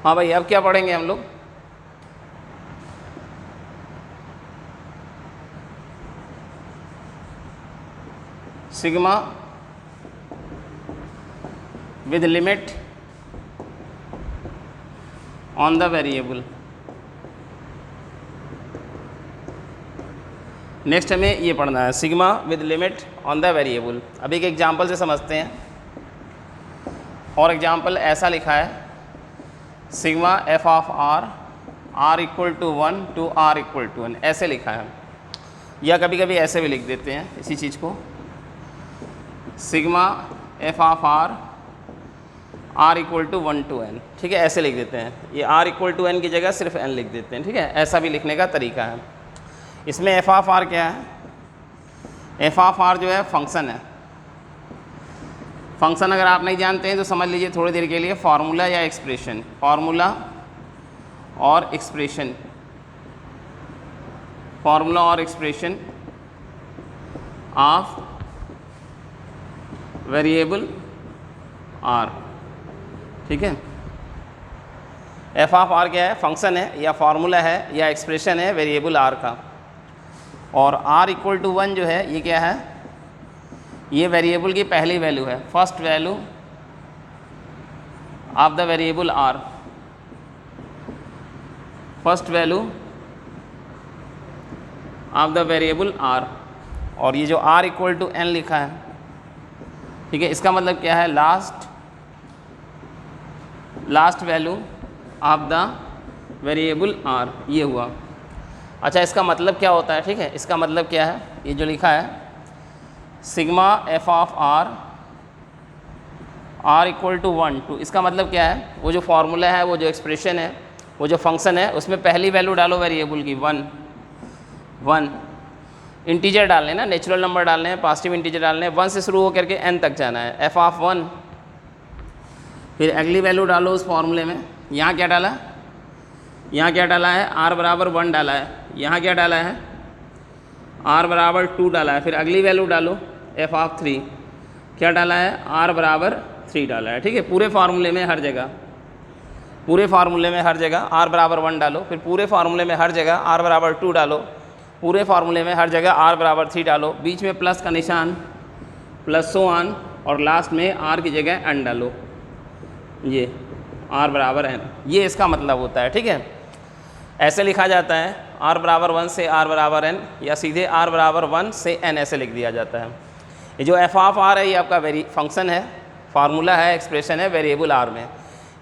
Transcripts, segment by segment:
हाँ भाई, अब क्या पढ़ेंगे हम लोग? Sigma with limit on the variable. Next हमें ये पढ़ना है, sigma with limit on the variable. अभी एक एग्जांपल से समझते हैं। और एग्जांपल ऐसा लिखा है, sigma F of R, R equal to 1 to R equal to 1, ऐसे लिखा है। या कभी कभी ऐसे भी लिख देते हैं इसी चीज़ को, sigma F of R, R equal to 1 to N. ठीक है, ऐसे लिख देते हैं। ये आर इक्वल टू एन की जगह सिर्फ एन लिख देते हैं। ठीक है, ऐसा भी लिखने का तरीका है। इसमें एफ ऑफ आर क्या है? एफ ऑफ आर जो है फंक्शन है। फंक्शन अगर आप नहीं जानते हैं तो समझ लीजिए थोड़ी देर के लिए फार्मूला या एक्सप्रेशन, फार्मूला और एक्सप्रेशन, फार्मूला और एक्सप्रेशन ऑफ वेरिएबल आर। ठीक है, एफ ऑफ आर क्या है? फंक्शन है या फार्मूला है या एक्सप्रेशन है वेरिएबल आर का। और r इक्वल टू 1 जो है ये क्या है? ये वेरिएबल की पहली वैल्यू है, first value of the variable r, first value of the variable r। और ये जो r इक्वल टू n लिखा है, ठीक है, इसका मतलब क्या है? Last value of the variable r, ये हुआ। अच्छा, इसका मतलब क्या होता है? ठीक है, इसका मतलब क्या है? ये जो लिखा है sigma F of R, R equal to 1 to, इसका मतलब क्या है? वो जो फार्मूला है, वो जो एक्सप्रेशन है, वो जो फंक्शन है, उसमें पहली वैल्यू डालो वेरिएबल की 1। इंटीजर डालने ना, नेचुरल नंबर डालने हैं, पॉजिटिव इंटीजर डालने हैं, 1 से शुरू होकर के n तक जाना है, एफ ऑफ 1। फिर अगली वैल्यू डालो उस फार्मूले में। यहाँ क्या डाला? यहाँ क्या डाला है? r बराबर 1 डाला है। यहाँ क्या डाला है? r बराबर 2 डाला है। फिर अगली वैल्यू डालो f ऑफ 3, क्या डाला है? r बराबर 3 डाला है। ठीक है, पूरे फार्मूले में हर जगह, पूरे फार्मूले में हर जगह r बराबर 1 डालो, फिर पूरे फार्मूले में हर जगह r बराबर 2 डालो, पूरे फार्मूले में हर जगह r बराबर 3 डालो, बीच में प्लस का निशान, प्लस सो ऑन, और लास्ट में r की जगह n डालो, ये r बराबर n, ये इसका मतलब होता है। ठीक है, ऐसे लिखा जाता है r बराबर 1 से r बराबर n, या सीधे r बराबर 1 से n ऐसे लिख दिया जाता है। ये जो एफ ऑफ आर है ये आपका फंक्शन है, फार्मूला है, एक्सप्रेशन है वेरिएबल आर में।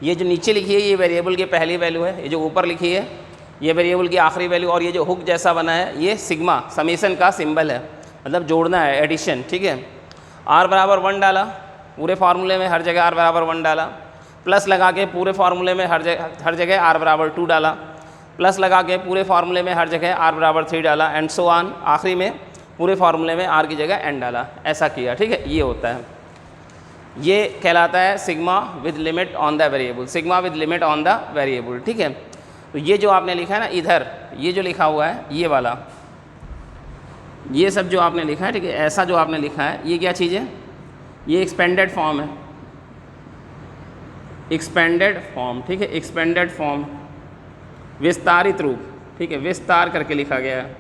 ये जो नीचे लिखी है ये वेरिएबल की पहली वैल्यू है, ये जो ऊपर लिखी है ये वेरिएबल की आखिरी वैल्यू, और ये जो हुक जैसा बना है ये सिग्मा, समीशन का सिंबल है, मतलब जोड़ना है, एडिशन। ठीक है, r बराबर 1 डाला, पूरे फार्मूले में हर जगह r बराबर 1 डाला, प्लस लगा के पूरे फार्मूले में हर जगह r बराबर 2 डाला, प्लस लगा के पूरे फार्मूले में हर जगह r बराबर 3 डाला, एंड सो ऑन, आखिरी में पूरे फार्मूले में r की जगह n डाला, ऐसा किया। ठीक है, ये होता है, ये कहलाता है sigma with limit on the variable, sigma with limit on the variable. ठीक है, तो ये जो आपने लिखा है ना इधर, ये जो लिखा हुआ है ये वाला, ये सब जो आपने लिखा है, ठीक है, ऐसा जो आपने लिखा है ये क्या चीज़ है? ये एक्सपेंडेड फॉर्म है, एक्सपेंडेड फॉर्म। ठीक है, एक्सपेंडेड फॉर्म, विस्तारित रूप। ठीक है, विस्तार करके लिखा गया है,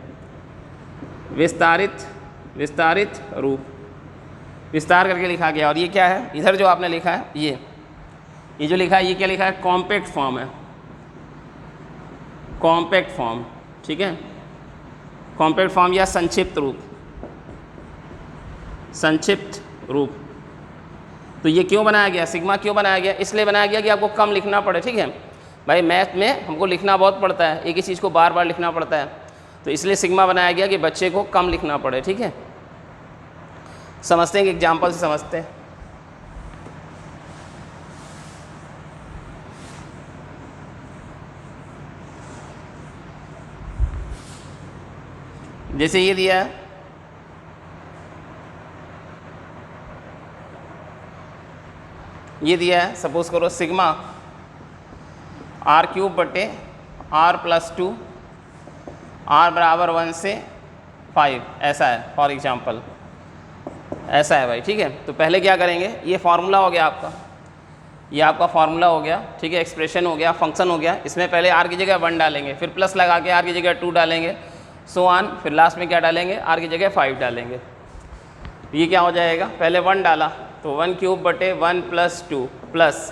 विस्तारित रूप, विस्तार करके लिखा गया। और ये क्या है? इधर जो आपने लिखा है ये जो लिखा है ये क्या लिखा है? कॉम्पैक्ट फॉर्म है, कॉम्पैक्ट फॉर्म। ठीक है, कॉम्पैक्ट फॉर्म या संक्षिप्त रूप, संक्षिप्त रूप। तो ये क्यों बनाया गया? सिग्मा क्यों बनाया गया? इसलिए बनाया गया कि आपको कम लिखना पड़े। ठीक है भाई, मैथ में हमको लिखना बहुत पड़ता है, एक ही चीज़ को बार बार लिखना पड़ता है, तो इसलिए सिग्मा बनाया गया कि बच्चे को कम लिखना पड़े। ठीक है, समझते हैं कि एग्जाम्पल से समझते हैं। जैसे ये दिया है, ये दिया है, सपोज करो सिग्मा r³ बटे r+2, r बराबर 1 से 5, ऐसा है फॉर एग्जांपल, ऐसा है भाई। ठीक है, तो पहले क्या करेंगे? ये फार्मूला हो गया आपका, ये आपका फार्मूला हो गया, ठीक है, एक्सप्रेशन हो गया, फंक्शन हो गया। इसमें पहले आर की जगह 1 डालेंगे, फिर प्लस लगा के आर की जगह 2 डालेंगे, सो ऑन, फिर लास्ट में क्या डालेंगे, आर की जगह 5 डालेंगे। ये क्या हो जाएगा, पहले 1 डाला तो 1 क्यूब बटे 1 + 2 प्लस,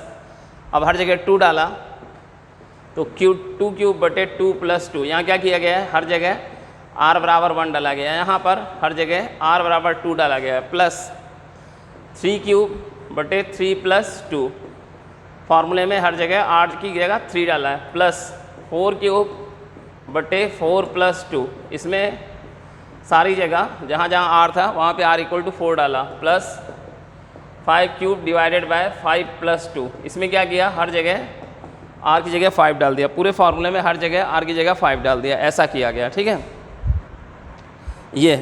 अब हर जगह 2 डाला तो 2 क्यूब बटे 2 + 2। यहाँ क्या किया गया है, हर जगह r बराबर 1 डाला गया है, यहाँ पर हर जगह r बराबर 2 डाला गया है, प्लस 3 क्यूब बटे 3 + 2, फार्मूले में हर जगह r की जगह 3 डाला है, प्लस 4 क्यूब बटे 4 + 2, इसमें सारी जगह जहाँ जहाँ r था वहाँ पे r = 4 डाला, प्लस 5 क्यूब डिवाइडेड बाय 5 + 2, इसमें क्या किया, हर जगह r की जगह 5 डाल दिया, पूरे फार्मूले में हर जगह r की जगह 5 डाल दिया, ऐसा किया गया, ठीक है। ये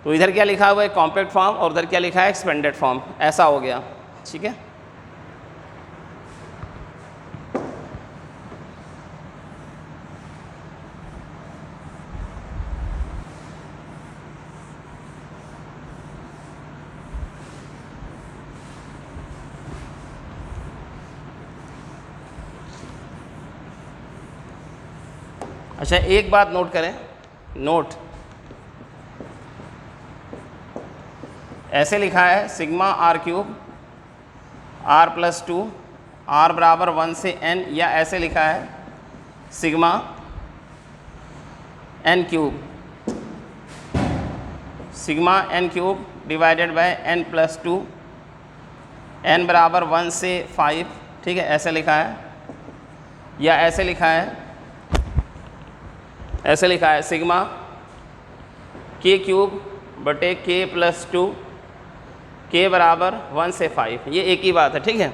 तो इधर क्या लिखा हुआ है, कॉम्पैक्ट फॉर्म, और उधर क्या लिखा है, एक्सपेंडेड फॉर्म, ऐसा हो गया, ठीक है। अच्छा, एक बात नोट करें, नोट ऐसे लिखा है सिग्मा r³ r+2 r बराबर 1 से n, या ऐसे लिखा है sigma n³ sigma n³ divided by n+2 n बराबर 1 से 5, ठीक है, ऐसे लिखा है, या ऐसे लिखा है, ऐसे लिखा है सिग्मा k³ बटे k+2 k बराबर 1 से 5, ये एक ही बात है, ठीक है।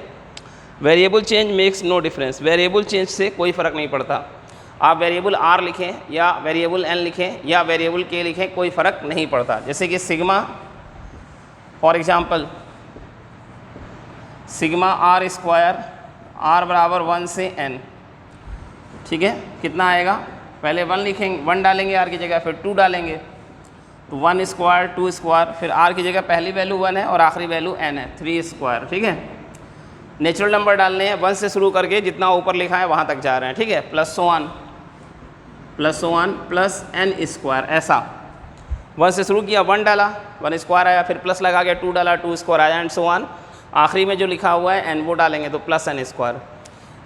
Variable change makes no difference, variable change से कोई फ़र्क नहीं पड़ता, आप वेरिएबल r लिखें या वेरिएबल n लिखें या वेरिएबल k लिखें, कोई फ़र्क नहीं पड़ता। जैसे कि sigma, for example sigma r² r बराबर 1 से n, ठीक है, कितना आएगा, पहले 1 लिखेंगे, 1 डालेंगे r की जगह, फिर 2 डालेंगे, तो 1² 2², फिर r की जगह पहली वैल्यू 1 है और आखिरी वैल्यू n है, 3², ठीक है। नेचुरल नंबर डालने हैं, 1 से शुरू करके जितना ऊपर लिखा है वहाँ तक जा रहे हैं, ठीक है, plus so on plus n², ऐसा 1 से शुरू किया, 1 डाला, 1² आया, फिर प्लस लगा के 2 डाला, 2² आया, एंड सो ऑन, आखिरी में जो लिखा हुआ है n वो डालेंगे तो प्लस n²।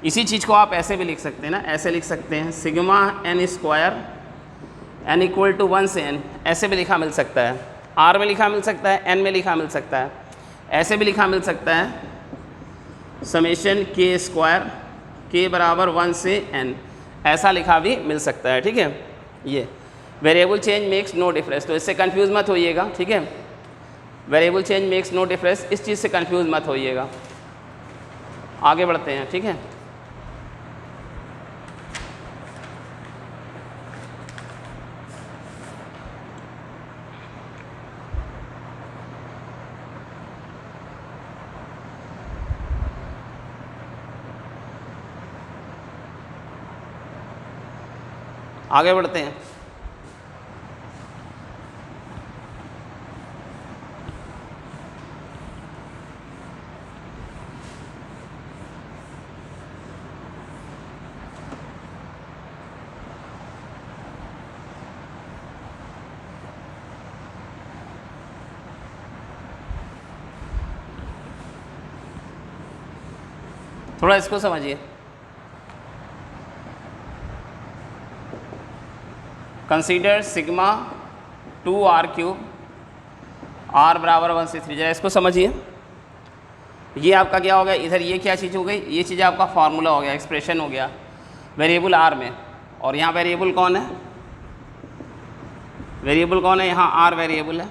इसी चीज़ को आप ऐसे भी लिख सकते हैं ना, ऐसे लिख सकते हैं सिग्मा n² n = 1 से n, ऐसे भी लिखा मिल सकता है, r में लिखा मिल सकता है, n में लिखा मिल सकता है, ऐसे भी लिखा मिल सकता है समेशन k² k बराबर 1 से n, ऐसा लिखा भी मिल सकता है, ठीक है। ये variable change makes no difference, तो इससे कंफ्यूज मत होइएगा, ठीक है। Variable change makes no difference, इस चीज़ से कंफ्यूज मत होइएगा। आगे बढ़ते हैं, ठीक है। आगे बढ़ते हैं। थोड़ा इसको समझिए, कंसीडर सिग्मा 2r³ r बराबर 1 से 3, जरा इसको समझिए। ये आपका क्या हो गया, इधर ये क्या चीज़ हो गई, ये चीज़ आपका फार्मूला हो गया, एक्सप्रेशन हो गया वेरिएबल r में, और यहाँ वेरिएबल कौन है, वेरिएबल कौन है, यहाँ r वेरिएबल है,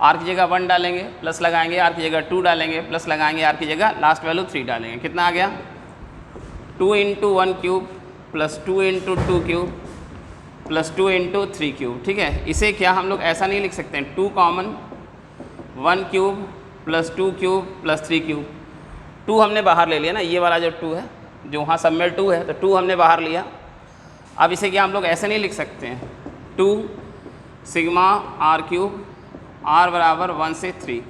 r की जगह 1 डालेंगे, प्लस लगाएंगे, r की जगह 2 डालेंगे, प्लस लगाएंगे, r की जगह लास्ट वैल्यू 3 डालेंगे, कितना आ गया, 2 × 1³ प्लस 2 × 2³ प्लस 2 × 3³, ठीक है। इसे क्या हम लोग ऐसा नहीं लिख सकते हैं, 2 कॉमन 1³ प्लस 2³ प्लस 3³ 2 हमने बाहर ले लिया ना, ये वाला जो 2 है, जो वहाँ सब में 2 है, तो 2 हमने बाहर लिया। अब इसे क्या हम लोग ऐसे नहीं लिख सकते हैं, 2 सिग्मा r³ r बराबर 1 से 3,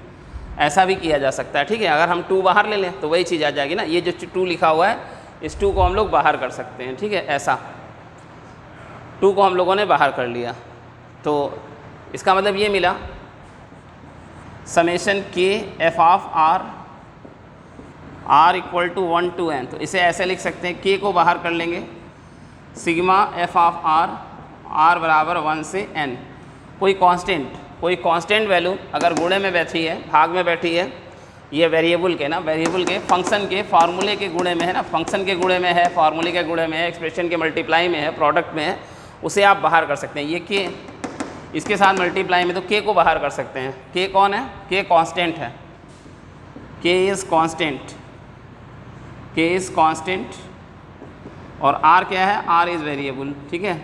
ऐसा भी किया जा सकता है, ठीक है। अगर हम 2 बाहर ले लें तो वही चीज़ आ जाएगी ना, ये जो 2 लिखा हुआ है इस 2 को हम लोग बाहर कर सकते हैं, ठीक है। ऐसा 2 को हम लोगों ने बाहर कर लिया, तो इसका मतलब ये मिला समेशन के F of R equal to 1 to n। तो इसे ऐसे लिख सकते हैं, के को बाहर कर लेंगे, सिग्मा एफ ऑफ आर बराबर 1 से n। कोई कांस्टेंट वैल्यू अगर गुणे में बैठी है, भाग में बैठी है, ये वेरिएबल के ना, वेरिएबल के फंक्शन के फार्मूले के गुणे में है ना, फंक्शन के गुणे में है, फार्मूले के गुणे में है, एक्सप्रेशन के मल्टीप्लाई में है, प्रोडक्ट में है, उसे आप बाहर कर सकते हैं। ये के इसके साथ मल्टीप्लाई में, तो के को बाहर कर सकते हैं। के कौन है? के कांस्टेंट है, के इज़ कांस्टेंट, के इज़ कांस्टेंट। और आर क्या है? आर इज़ वेरिएबल, ठीक है,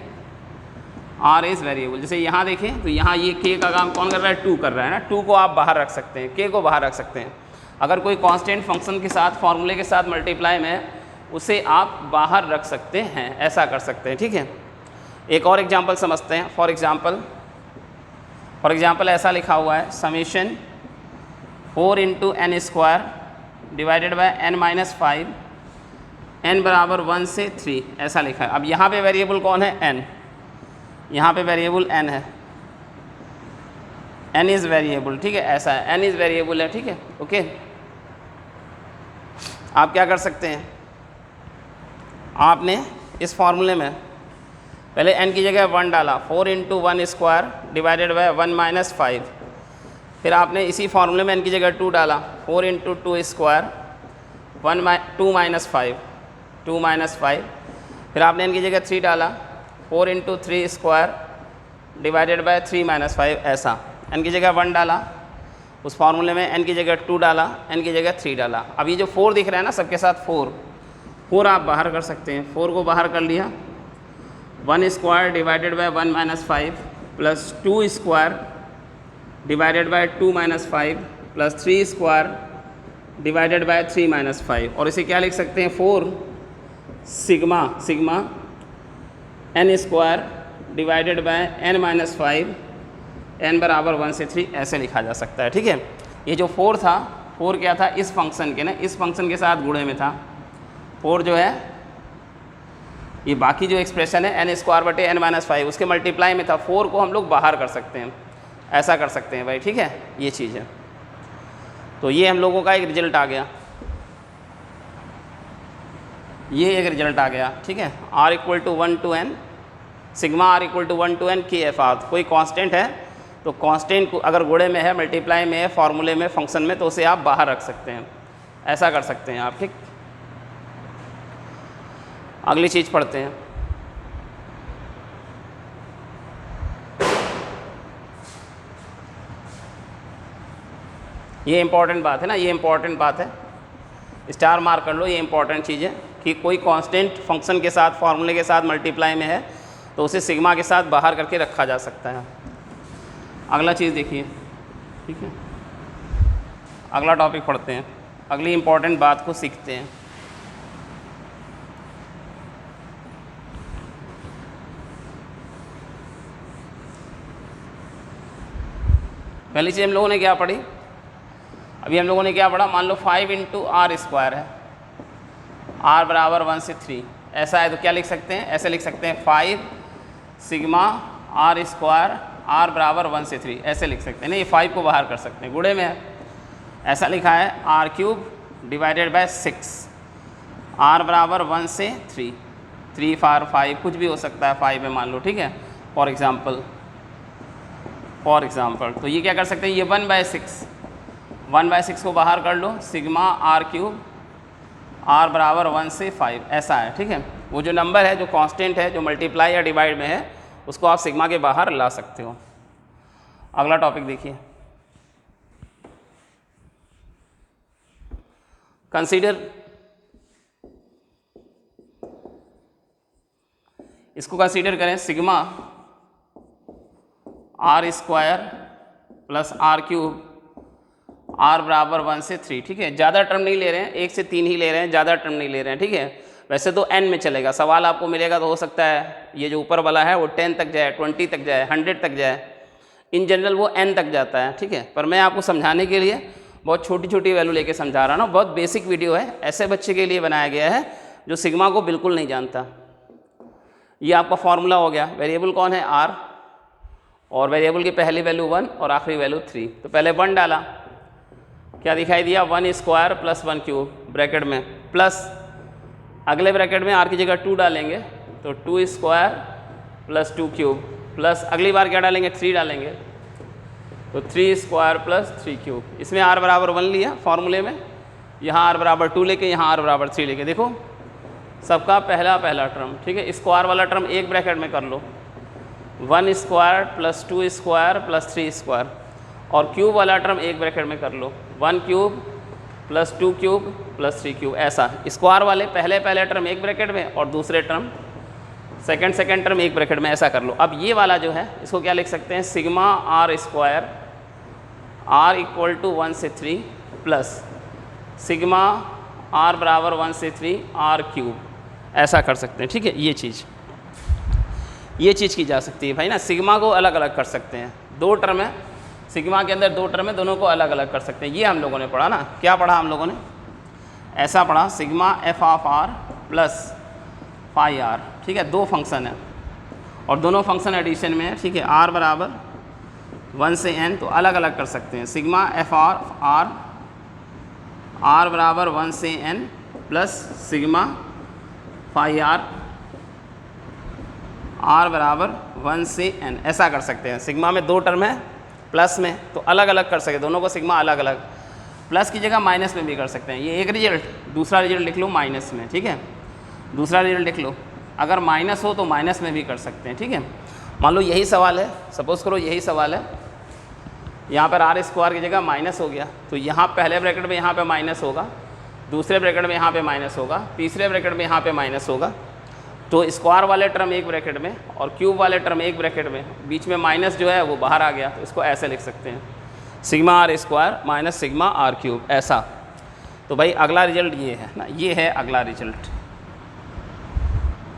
आर इज़ वेरिएबल। जैसे यहाँ देखें तो यहाँ ये के का काम कौन कर रहा है? 2 कर रहा है ना, 2 को आप बाहर रख सकते हैं, के को बाहर रख सकते हैं। अगर कोई कांस्टेंट फंक्शन के साथ फार्मूले के साथ मल्टीप्लाई में है, उसे आप बाहर रख सकते हैं, ऐसा कर सकते हैं, ठीक है। एक और एग्जांपल समझते हैं। फॉर एग्जांपल ऐसा लिखा हुआ है, summation 4 × n² divided by n-5, n बराबर 1 से 3, ऐसा लिखा है। अब यहाँ पे वेरिएबल कौन है? n। यहाँ पे वेरिएबल n है, n इज़ वेरिएबल, ठीक है, ऐसा है, n इज़ वेरिएबल है, ठीक है, ओके। आप क्या कर सकते हैं, आपने इस फॉर्मूले में पहले n की जगह 1 डाला, 4 × 1² डिवाइडेड बाय 1-5। फिर आपने इसी फॉर्मूले में n की जगह 2 डाला, 4 × 2², 2-5। फिर आपने n की जगह 3 डाला, 4 × 3² डिवाइडेड बाय 3-5, ऐसा। n की जगह 1 डाला, उस फार्मूले में n की जगह 2 डाला, n की जगह 3 डाला। अब ये जो 4 दिख रहा है ना सबके साथ, 4 आप बाहर कर सकते हैं। 4 को बाहर कर लिया, 1² divided by 1-5 plus 2² divided by 2-5 plus 3² divided by 3-5। और इसे क्या लिख सकते हैं? 4 sigma n² divided by n-5, n बराबर 1 से 3, ऐसे लिखा जा सकता है, ठीक है। ये जो 4 था, 4 क्या था? इस फंक्शन के ना, इस फंक्शन के साथ गुणे में था। 4 जो है ये बाकी जो एक्सप्रेशन है n² बटे n-5 उसके मल्टीप्लाई में था। 4 को हम लोग बाहर कर सकते हैं, ऐसा कर सकते हैं भाई, ठीक है, ये चीज़ है। तो ये हम लोगों का एक रिजल्ट आ गया, ये एक रिजल्ट आ गया, ठीक है। r equal to 1 to n, sigma r equal to 1 to n के एफ आर। कोई कांस्टेंट है तो कांस्टेंट को अगर गुणे में है, मल्टीप्लाई में है, फार्मूले में, फंक्शन में, तो उसे आप बाहर रख सकते हैं, ऐसा कर सकते हैं आप, ठीक। अगली चीज़ पढ़ते हैं। ये इंपॉर्टेंट बात है ना, ये इंपॉर्टेंट बात है, स्टार मार्क कर लो, ये इंपॉर्टेंट चीज़ है कि कोई कांस्टेंट फंक्शन के साथ फार्मूले के साथ मल्टीप्लाई में है तो उसे सिग्मा के साथ बाहर करके रखा जा सकता है। अगला चीज़ देखिए, ठीक है, अगला टॉपिक पढ़ते हैं, अगली इंपॉर्टेंट बात को सीखते हैं। पहली चीज़ हम लोगों ने क्या पढ़ी? अभी हम लोगों ने क्या पढ़ा? मान लो 5 × r² है, r बराबर 1 से 3, ऐसा है, तो क्या लिख सकते हैं? ऐसे लिख सकते हैं 5 सिग्मा r² r बराबर 1 से 3, ऐसे लिख सकते हैं ना। ये 5 को बाहर कर सकते हैं, गुणे में है, ऐसा लिखा है r³ डिवाइडेड बाय 6, r बराबर 1 से 3, 3 4 5 कुछ भी हो सकता है 5 में मान लो, ठीक है, फॉर एग्ज़ाम्पल। तो ये क्या कर सकते हैं? ये 1/6 को बाहर कर लो, सिग्मा r³ r बराबर 1 से 5, ऐसा है, ठीक है। वो जो नंबर है, जो कांस्टेंट है, जो मल्टीप्लाई या डिवाइड में है, उसको आप सिग्मा के बाहर ला सकते हो। अगला टॉपिक देखिए, कंसीडर, इसको कंसीडर करें, sigma r² plus r³ r बराबर 1 से 3, ठीक है। ज़्यादा टर्म नहीं ले रहे हैं, 1 से 3 ही ले रहे हैं, ज़्यादा टर्म नहीं ले रहे हैं, ठीक है। वैसे तो n में चलेगा, सवाल आपको मिलेगा तो हो सकता है ये जो ऊपर वाला है वो 10 तक जाए, 20 तक जाए, 100 तक जाए, इन जनरल वो n तक जाता है, ठीक है। पर मैं आपको समझाने के लिए बहुत छोटी छोटी वैल्यू लेके समझा रहा ना, बहुत बेसिक वीडियो है, ऐसे बच्चे के लिए बनाया गया है जो सिग्मा को बिल्कुल नहीं जानता। ये आपका फॉर्मूला हो गया। वेरिएबल कौन है? आर, और वेरिएबल की पहली वैल्यू 1 और आखिरी वैल्यू 3। तो पहले 1 डाला, क्या दिखाई दिया? 1 स्क्वायर प्लस 1 क्यूब ब्रैकेट में, प्लस अगले ब्रैकेट में आर की जगह 2 डालेंगे तो 2 स्क्वायर प्लस 2 क्यूब, प्लस अगली बार क्या डालेंगे? 3 डालेंगे तो 3 स्क्वायर प्लस 3 क्यूब। इसमें आर बराबर 1 लिया फॉर्मूले में, यहाँ आर बराबर 2 लेके, यहाँ आर बराबर 3 लेके। देखो सबका पहला पहला टर्म, ठीक है। स्क्वायर वाला टर्म एक ब्रैकेट में कर लो, 1 square plus 2 square plus 3 square, और क्यूब वाला टर्म एक ब्रैकेट में कर लो, 1 cube plus 2 cube plus 3 cube. ऐसा स्क्वायर वाले पहले पहले टर्म एक ब्रैकेट में और दूसरे टर्म सेकेंड टर्म एक ब्रैकेट में, ऐसा कर लो। अब ये वाला जो है इसको क्या लिख सकते हैं? Sigma R square R equal to 1 से 3 प्लस सिग्मा आर बराबर 1 से 3 आर क्यूब, ऐसा कर सकते हैं, ठीक है। ये चीज़ की जा सकती है भाई ना। सिग्मा को अलग अलग कर सकते हैं, 2 टर्म है सिग्मा के अंदर, 2 टर्म है, दोनों को अलग अलग कर सकते हैं। ये हम लोगों ने पढ़ा ना, क्या पढ़ा हम लोगों ने? ऐसा पढ़ा, sigma F of R plus phi R, ठीक है। 2 फंक्शन है और दोनों फंक्शन एडिशन में है, ठीक है। आर बराबर 1 से n, तो अलग अलग कर सकते हैं। सिग्मा एफ आर बराबर 1 से n plus sigma phi R बराबर 1 से n, ऐसा कर सकते हैं। सिग्मा में 2 टर्म है, प्लस में तो अलग अलग कर सकते, दोनों को सिग्मा अलग अलग, प्लस की जगह माइनस में भी कर सकते हैं। ये एक रिजल्ट, दूसरा रिजल्ट लिख लो माइनस में, ठीक है। दूसरा रिजल्ट लिख लो, अगर माइनस हो तो माइनस में भी कर सकते हैं, ठीक है। मान लो यही सवाल है, सपोज़ करो यही सवाल है, यहाँ पर आर स्क्वायर की जगह माइनस हो गया, तो यहाँ पहले ब्रैकेट में यहाँ पे माइनस होगा, दूसरे ब्रैकेट में यहाँ पे माइनस होगा, तीसरे ब्रैकेट में यहाँ पे माइनस होगा। तो स्क्वायर वाले टर्म एक ब्रैकेट में और क्यूब वाले टर्म एक ब्रैकेट में, बीच में माइनस जो है वो बाहर आ गया, तो इसको ऐसे लिख सकते हैं, sigma R square minus sigma R cube, ऐसा। तो भाई अगला रिजल्ट ये है ना, ये है अगला रिजल्ट।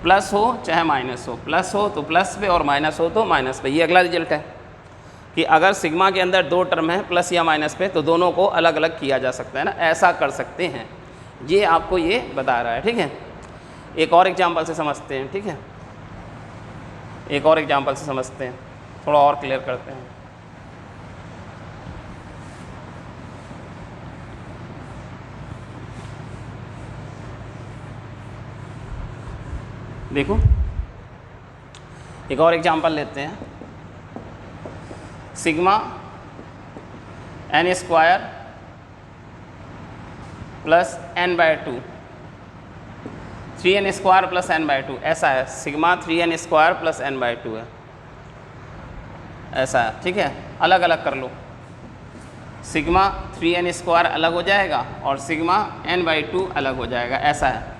प्लस हो चाहे माइनस हो, प्लस हो तो प्लस पे और माइनस हो तो माइनस पे। ये अगला रिजल्ट है कि अगर सिग्मा के अंदर 2 टर्म है प्लस या माइनस पे, तो दोनों को अलग अलग किया जा सकता है ना, ऐसा कर सकते हैं। ये आपको ये बता रहा है, ठीक है। एक और एग्जांपल से समझते हैं, ठीक है। एक और एग्जांपल से समझते हैं, थोड़ा और क्लियर करते हैं। देखो एक और एग्जांपल लेते हैं, sigma N square plus n by 2, 3n square plus n by 2, ऐसा है। Sigma 3n square plus n by 2 है, ऐसा है, ठीक है। अलग अलग कर लो, सिग्मा 3n स्क्वायर अलग हो जाएगा और सिग्मा n बाई 2 अलग हो जाएगा, ऐसा है।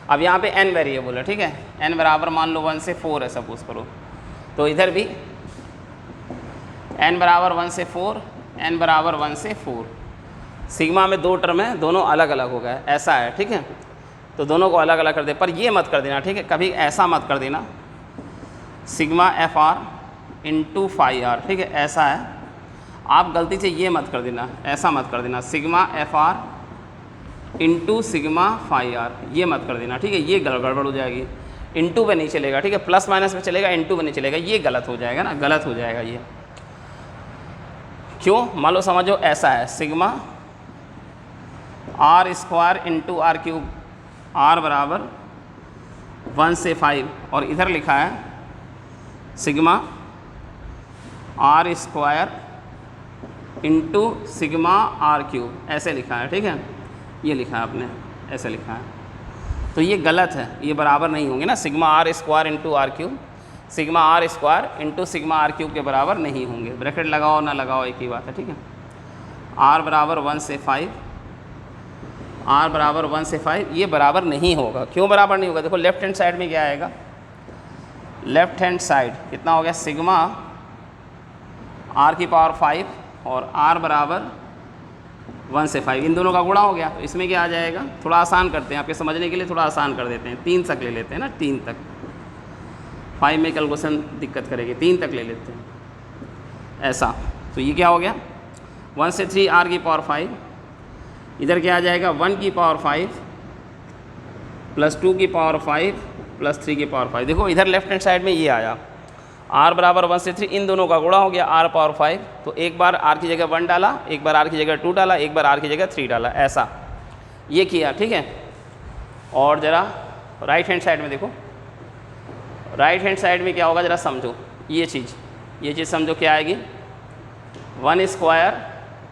अब यहाँ पे n वेरिएबल है, ठीक है। n बराबर मान लो 1 से 4 है सपोज करो, तो इधर भी n बराबर 1 से 4, n बराबर 1 से 4। सिग्मा में 2 टर्म है, दोनों अलग अलग हो गए, ऐसा है, ठीक है। तो दोनों को अलग अलग कर दे, पर ये मत कर देना, ठीक है, कभी ऐसा मत कर देना, sigma F R into phi R, ठीक है, ऐसा है। आप गलती से ये मत कर देना, ऐसा मत कर देना, sigma F R into sigma phi R, ये मत कर देना, ठीक है। ये गड़बड़ हो जाएगी, इंटू पे नहीं चलेगा, ठीक है। प्लस माइनस पे चलेगा, इंटू पे नहीं चलेगा, ये गलत हो जाएगा ना, गलत हो जाएगा ये। क्यों? मान लो समझो ऐसा है, sigma R square into R cube, R बराबर 1 से 5, और इधर लिखा है sigma R square into sigma R cube, ऐसे लिखा है, ठीक है। ये लिखा है आपने, ऐसे लिखा है, तो ये गलत है, ये बराबर नहीं होंगे ना। Sigma R square into R cube, sigma R square into sigma R cube के बराबर नहीं होंगे। ब्रैकेट लगाओ ना लगाओ एक ही बात है, ठीक है। आर बराबर 1 से 5, आर बराबर 1 से 5, ये बराबर नहीं होगा। क्यों बराबर नहीं होगा? देखो लेफ्ट हैंड साइड में क्या आएगा, लेफ्ट हैंड साइड कितना हो गया, सिग्मा आर की पावर 5 और आर बराबर 1 से 5, इन दोनों का गुणा हो गया। तो इसमें क्या आ जाएगा, थोड़ा आसान करते हैं आपके समझने के लिए, थोड़ा आसान कर देते हैं, 3 तक ले लेते हैं ना, 3 तक। 5 में कैलकुलेशन दिक्कत करेगी, 3 तक ले लेते हैं, ऐसा। तो ये क्या हो गया, 1 से 3 आर की पावर 5 इधर क्या आ जाएगा 1 की पावर 5 प्लस 2 की पावर 5 प्लस 3 की पावर 5। देखो इधर लेफ्ट हैंड साइड में ये आया r बराबर 1 से 3, इन दोनों का गुणा हो गया r पावर 5। तो एक बार r की जगह 1 डाला, एक बार r की जगह 2 डाला, एक बार r की जगह 3 डाला, ऐसा ये किया, ठीक है। और ज़रा राइट हैंड साइड में देखो, राइट हैंड साइड में क्या होगा ज़रा समझो, ये चीज़ समझो क्या आएगी, 1 square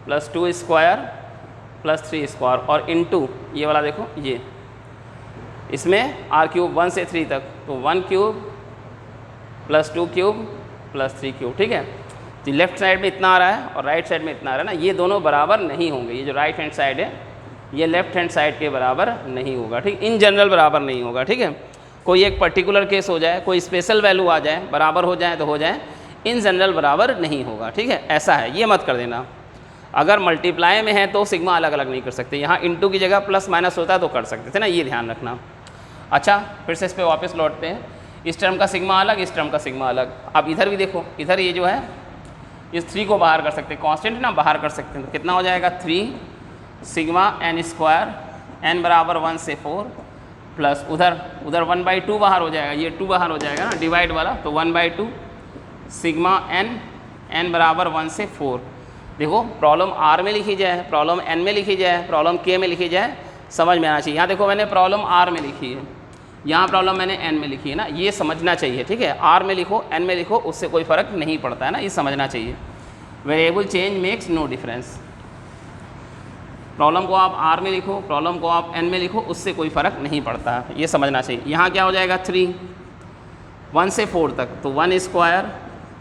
plus 2 square plus 3 square और इनटू ये वाला देखो, ये इसमें r क्यूब 1 से 3 तक, तो 1 cube plus 2 cube plus 3 cube, ठीक है। तो लेफ्ट साइड में इतना आ रहा है और राइट साइड में इतना आ रहा है ना, ये दोनों बराबर नहीं होंगे। ये जो राइट हैंड साइड है ये लेफ्ट हैंड साइड के बराबर नहीं होगा, ठीक, इन जनरल बराबर नहीं होगा, ठीक है। कोई एक पर्टिकुलर केस हो जाए, कोई स्पेशल वैल्यू आ जाए, बराबर हो जाए तो हो जाए, इन जनरल बराबर नहीं होगा, ठीक है। ऐसा है, ये मत कर देना। अगर मल्टीप्लाई में है तो सिग्मा अलग अलग नहीं कर सकते, यहाँ इंटू की जगह प्लस माइनस होता है तो कर सकते थे ना, ये ध्यान रखना। अच्छा, फिर से इस पर वापस लौटते हैं। इस टर्म का सिग्मा अलग, इस टर्म का सिग्मा अलग। अब इधर भी देखो, इधर ये जो है इस 3 को बाहर कर सकते हैं, कांस्टेंट ना बाहर कर सकते हैं, तो कितना हो जाएगा 3 सिग्मा n स्क्वायर, n बराबर 1 से 4 प्लस उधर 1/2 बाहर हो जाएगा, ये 2 बाहर हो जाएगा ना डिवाइड वाला, तो 1/2 सिग्मा n बराबर 1 से 4। देखो प्रॉब्लम r में लिखी जाए, प्रॉब्लम n में लिखी जाए, प्रॉब्लम k में लिखी जाए, समझ में आना चाहिए। यहाँ देखो मैंने प्रॉब्लम r में लिखी है, यहाँ प्रॉब्लम मैंने n में लिखी है ना, ये समझना चाहिए, ठीक है। r में लिखो n में लिखो उससे कोई फ़र्क नहीं पड़ता है ना, ये समझना चाहिए। Variable change makes no difference. Problem को आप r में लिखो, प्रॉब्लम को आप n में लिखो, उससे कोई फ़र्क नहीं पड़ता है, ये समझना चाहिए। यहाँ क्या हो जाएगा 3 1 से 4 तक, तो 1 square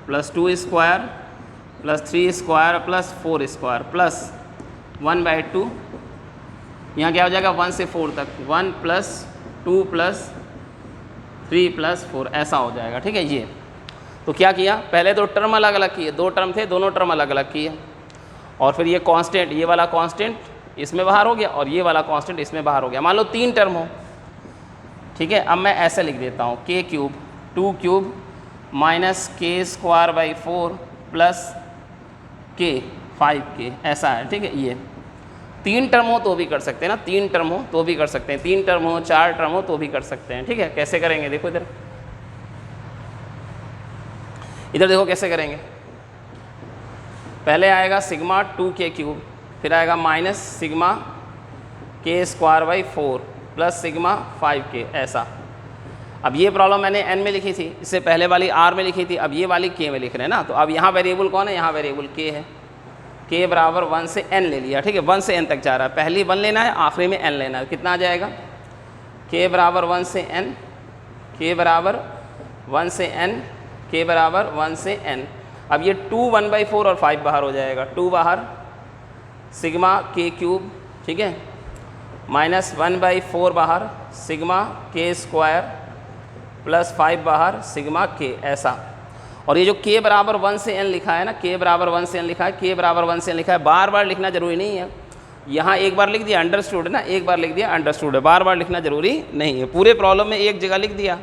plus 2 square plus 3 square plus 4 square plus 1/2। यहाँ क्या हो जाएगा 1 से 4 तक, 1 प्लस 2 प्लस 3 प्लस 4, ऐसा हो जाएगा, ठीक है। ये तो क्या किया, पहले तो टर्म अलग अलग किए, 2 टर्म थे, दोनों टर्म अलग अलग किए, और फिर ये कांस्टेंट, ये वाला कांस्टेंट इसमें बाहर हो गया और ये वाला कांस्टेंट इसमें बाहर हो गया। मान लो 3 टर्म हो, ठीक है। अब मैं ऐसे लिख देता हूँ, k cube 2 cube minus k square by 4 plus k 5k, ऐसा है, ठीक है। ये 3 टर्म हो तो भी कर सकते हैं ना, 3 टर्म हो तो भी कर सकते हैं, 3 टर्म हो 4 टर्म हो तो भी कर सकते हैं, ठीक है। कैसे करेंगे देखो, इधर देखो कैसे करेंगे। पहले आएगा सिग्मा 2k क्यूब, फिर आएगा minus sigma k square by 4 plus sigma 5k, ऐसा। अब ये प्रॉब्लम मैंने n में लिखी थी, इससे पहले वाली r में लिखी थी, अब ये वाली k में लिख रहे हैं ना। तो अब यहाँ वेरिएबल कौन है, यहाँ वेरिएबल k है, k बराबर 1 से n ले लिया, ठीक है। 1 से n तक जा रहा है, पहली 1 लेना है, आखिरी में n लेना है, कितना आ जाएगा k बराबर 1 से n, k बराबर 1 से n, k बराबर 1 से n। अब ये 2 1/4 और 5 बाहर हो जाएगा, 2 बाहर सिग्मा k क्यूब, ठीक है, माइनस 1/4 बाहर सिग्मा k स्क्वायर प्लस 5 बाहर सिग्मा k, ऐसा। और ये जो k बराबर 1 से n लिखा है ना, k बराबर 1 से n लिखा है, k बराबर 1 से n लिखा है, बार बार लिखना जरूरी नहीं है। यहाँ एक बार लिख दिया अंडरस्टूड है ना, एक बार लिख दिया अंडरस्टूड है, बार बार लिखना जरूरी नहीं है। पूरे प्रॉब्लम में एक जगह लिख दिया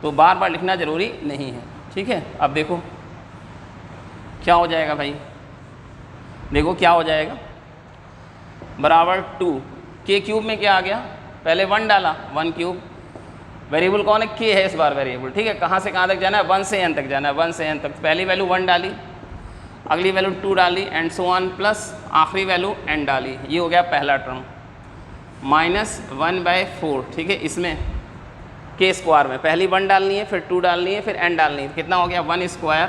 तो बार बार लिखना जरूरी नहीं है, ठीक है। अब देखो क्या हो जाएगा भाई, देखो क्या हो जाएगा, बराबर 2 k क्यूब में क्या आ गया, पहले 1 डाला, 1 क्यूब, वेरिएबल कौन है, k है इस बार वेरिएबल, ठीक है। कहाँ से कहाँ तक जाना है, 1 से n तक जाना है, 1 से n तक। पहली वैल्यू 1 डाली, अगली वैल्यू 2 डाली एंड सो ऑन, प्लस आखिरी वैल्यू n डाली, ये हो गया पहला टर्म, माइनस 1/4, ठीक है। इसमें k स्क्वायर में पहली 1 डालनी है, फिर 2 डालनी है, फिर n डालनी है, कितना हो गया 1 square